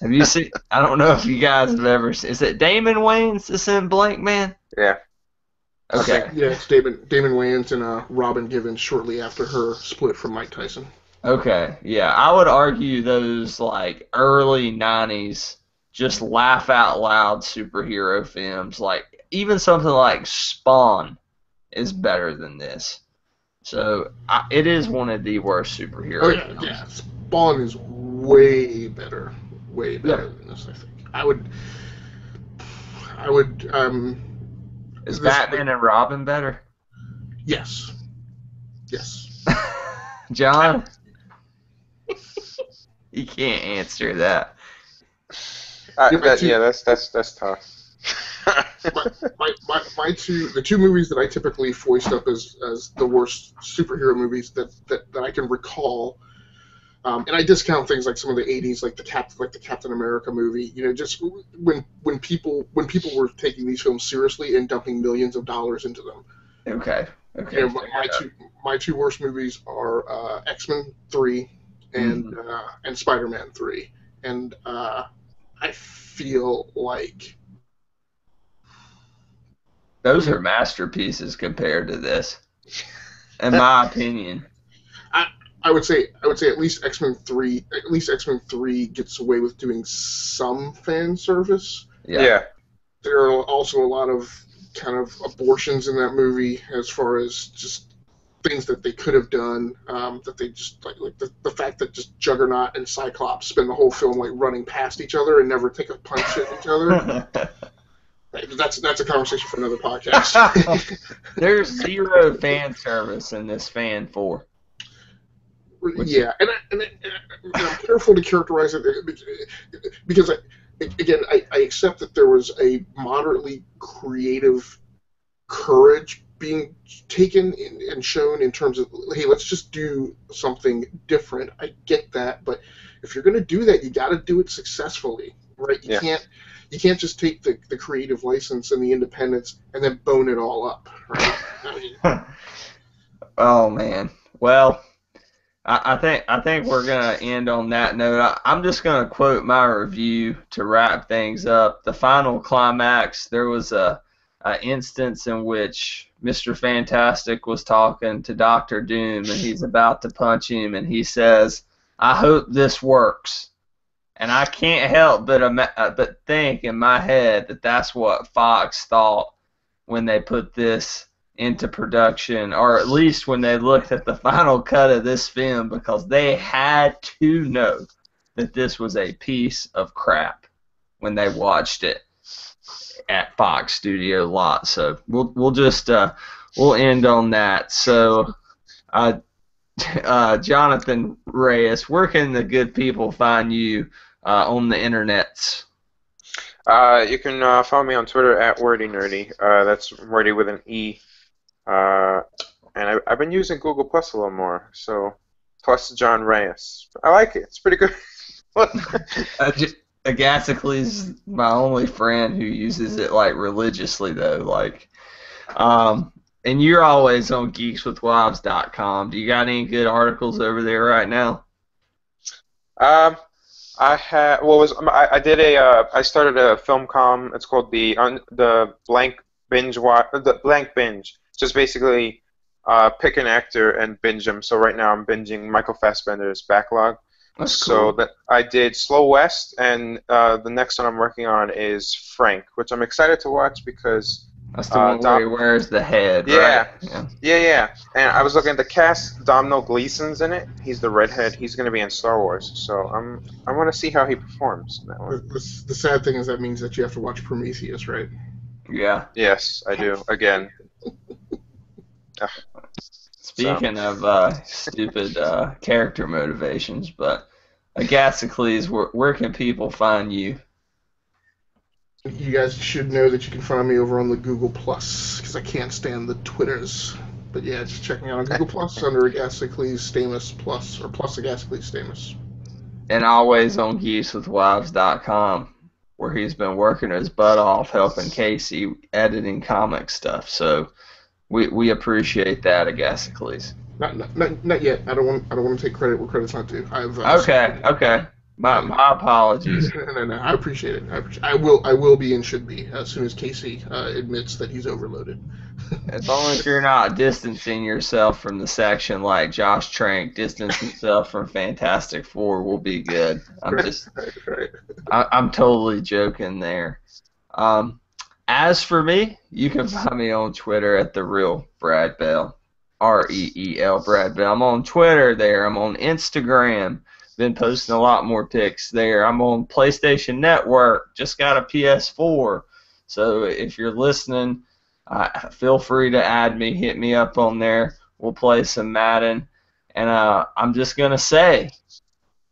Speaker 1: Have you seen? I don't know if you guys have ever seen. Is it Damon Wayans that's in Blank Man?
Speaker 3: Yeah.
Speaker 1: Okay.
Speaker 2: Yeah, it's Damon Wayans and Robin Givens shortly after her split from Mike Tyson.
Speaker 1: Okay. Yeah, I would argue those like early '90s just laugh out loud superhero films, like even something like Spawn, is better than this. So it is one of the worst superhero films.
Speaker 2: Yeah, Spawn is way better than this. I think I would.
Speaker 1: Is Batman and Robin better?
Speaker 2: Yes.
Speaker 1: John, you can't answer that.
Speaker 3: Yeah, that's tough.
Speaker 2: The two movies that I typically foist up as the worst superhero movies that I can recall. And I discount things like some of the '80s, like the Captain America movie. You know, just when people were taking these films seriously and dumping millions of dollars into them.
Speaker 1: Okay.
Speaker 2: You know, my two worst movies are X-Men 3 and Spider-Man 3, and I feel like
Speaker 1: Those are masterpieces compared to this, in my opinion.
Speaker 2: I would say at least X-Men 3 gets away with doing some fan service.
Speaker 3: Yeah.
Speaker 2: There are also a lot of kind of abortions in that movie as far as just things that they could have done, that they just like the fact that just Juggernaut and Cyclops spend the whole film like running past each other and never take a punch at each other. That's a conversation for another podcast.
Speaker 1: There's zero fan service in this Fan 4.
Speaker 2: Yeah, and I'm careful to characterize it because I accept that there was a moderately creative courage being taken and shown in terms of, hey, let's just do something different. I get that, but if you're going to do that, you got to do it successfully, right? You can't just take the creative license and the independence and then bone it all up, right? I mean,
Speaker 1: Oh man. Well, I think we're gonna end on that note. I'm just gonna quote my review to wrap things up. The final climax, there was a instance in which Mr. Fantastic was talking to Doctor Doom, and he's about to punch him, and he says, "I hope this works." And I can't help but think in my head that that's what Fox thought when they put this into production, or at least when they looked at the final cut of this film, because they had to know that this was a piece of crap when they watched it at Fox Studio Lot. So we'll just we'll end on that. So Jonathan Reyes, where can the good people find you on the internets?
Speaker 3: You can follow me on Twitter at WordyNerdy. That's Wordy with an E. And I've been using Google Plus a little more, so plus John Reyes. I like it. It's pretty good.
Speaker 1: Agasicles is my only friend who uses it like religiously though. Like, and you're always on geekswithwives.com. Do you got any good articles over there right now?
Speaker 3: I had I did I started a film com. It's called the Blank Binge the Blank Binge. Just basically pick an actor and binge them. So right now I'm binging Michael Fassbender's Backlog.
Speaker 1: That's
Speaker 3: so
Speaker 1: cool.
Speaker 3: that I did Slow West, and the next one I'm working on is Frank, which I'm excited to watch because
Speaker 1: that's the one where he wears the head,
Speaker 3: yeah,
Speaker 1: right?
Speaker 3: Yeah. And I was looking at the cast. Domhnall Gleeson's in it. He's the redhead. He's going to be in Star Wars. So I want to see how he performs in that one.
Speaker 2: the sad thing is that means that you have to watch Prometheus, right?
Speaker 1: Yeah.
Speaker 3: Yes, I do. Again.
Speaker 1: Speaking of stupid character motivations, but Agasicles, where can people find you?
Speaker 2: You guys should know that you can find me over on the Google Plus because I can't stand the Twitters. But yeah, just check me out on Google Plus under Agasicles Stamus Plus or plus Agasicles Stamus.
Speaker 1: And always on geekswithwives.com, where he's been working his butt off helping Casey editing comic stuff. So we appreciate that, Agasicles.
Speaker 2: Not yet. I don't want to take credit where credit's not due.
Speaker 1: Okay. My apologies.
Speaker 2: No. I appreciate it. I will be and should be as soon as Casey admits that he's overloaded.
Speaker 1: As long as you're not distancing yourself from the section like Josh Trank distanced himself from Fantastic Four, we'll be good.
Speaker 2: Right.
Speaker 1: I'm totally joking there. As for me, you can find me on Twitter at The Real Brad Bell, REEL Brad Bell. I'm on Twitter there. I'm on Instagram. Been posting a lot more pics there. I'm on PlayStation Network. Just got a PS4. So if you're listening, feel free to add me. Hit me up on there. We'll play some Madden. And I'm just going to say,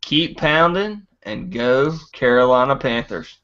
Speaker 1: keep pounding and go Carolina Panthers.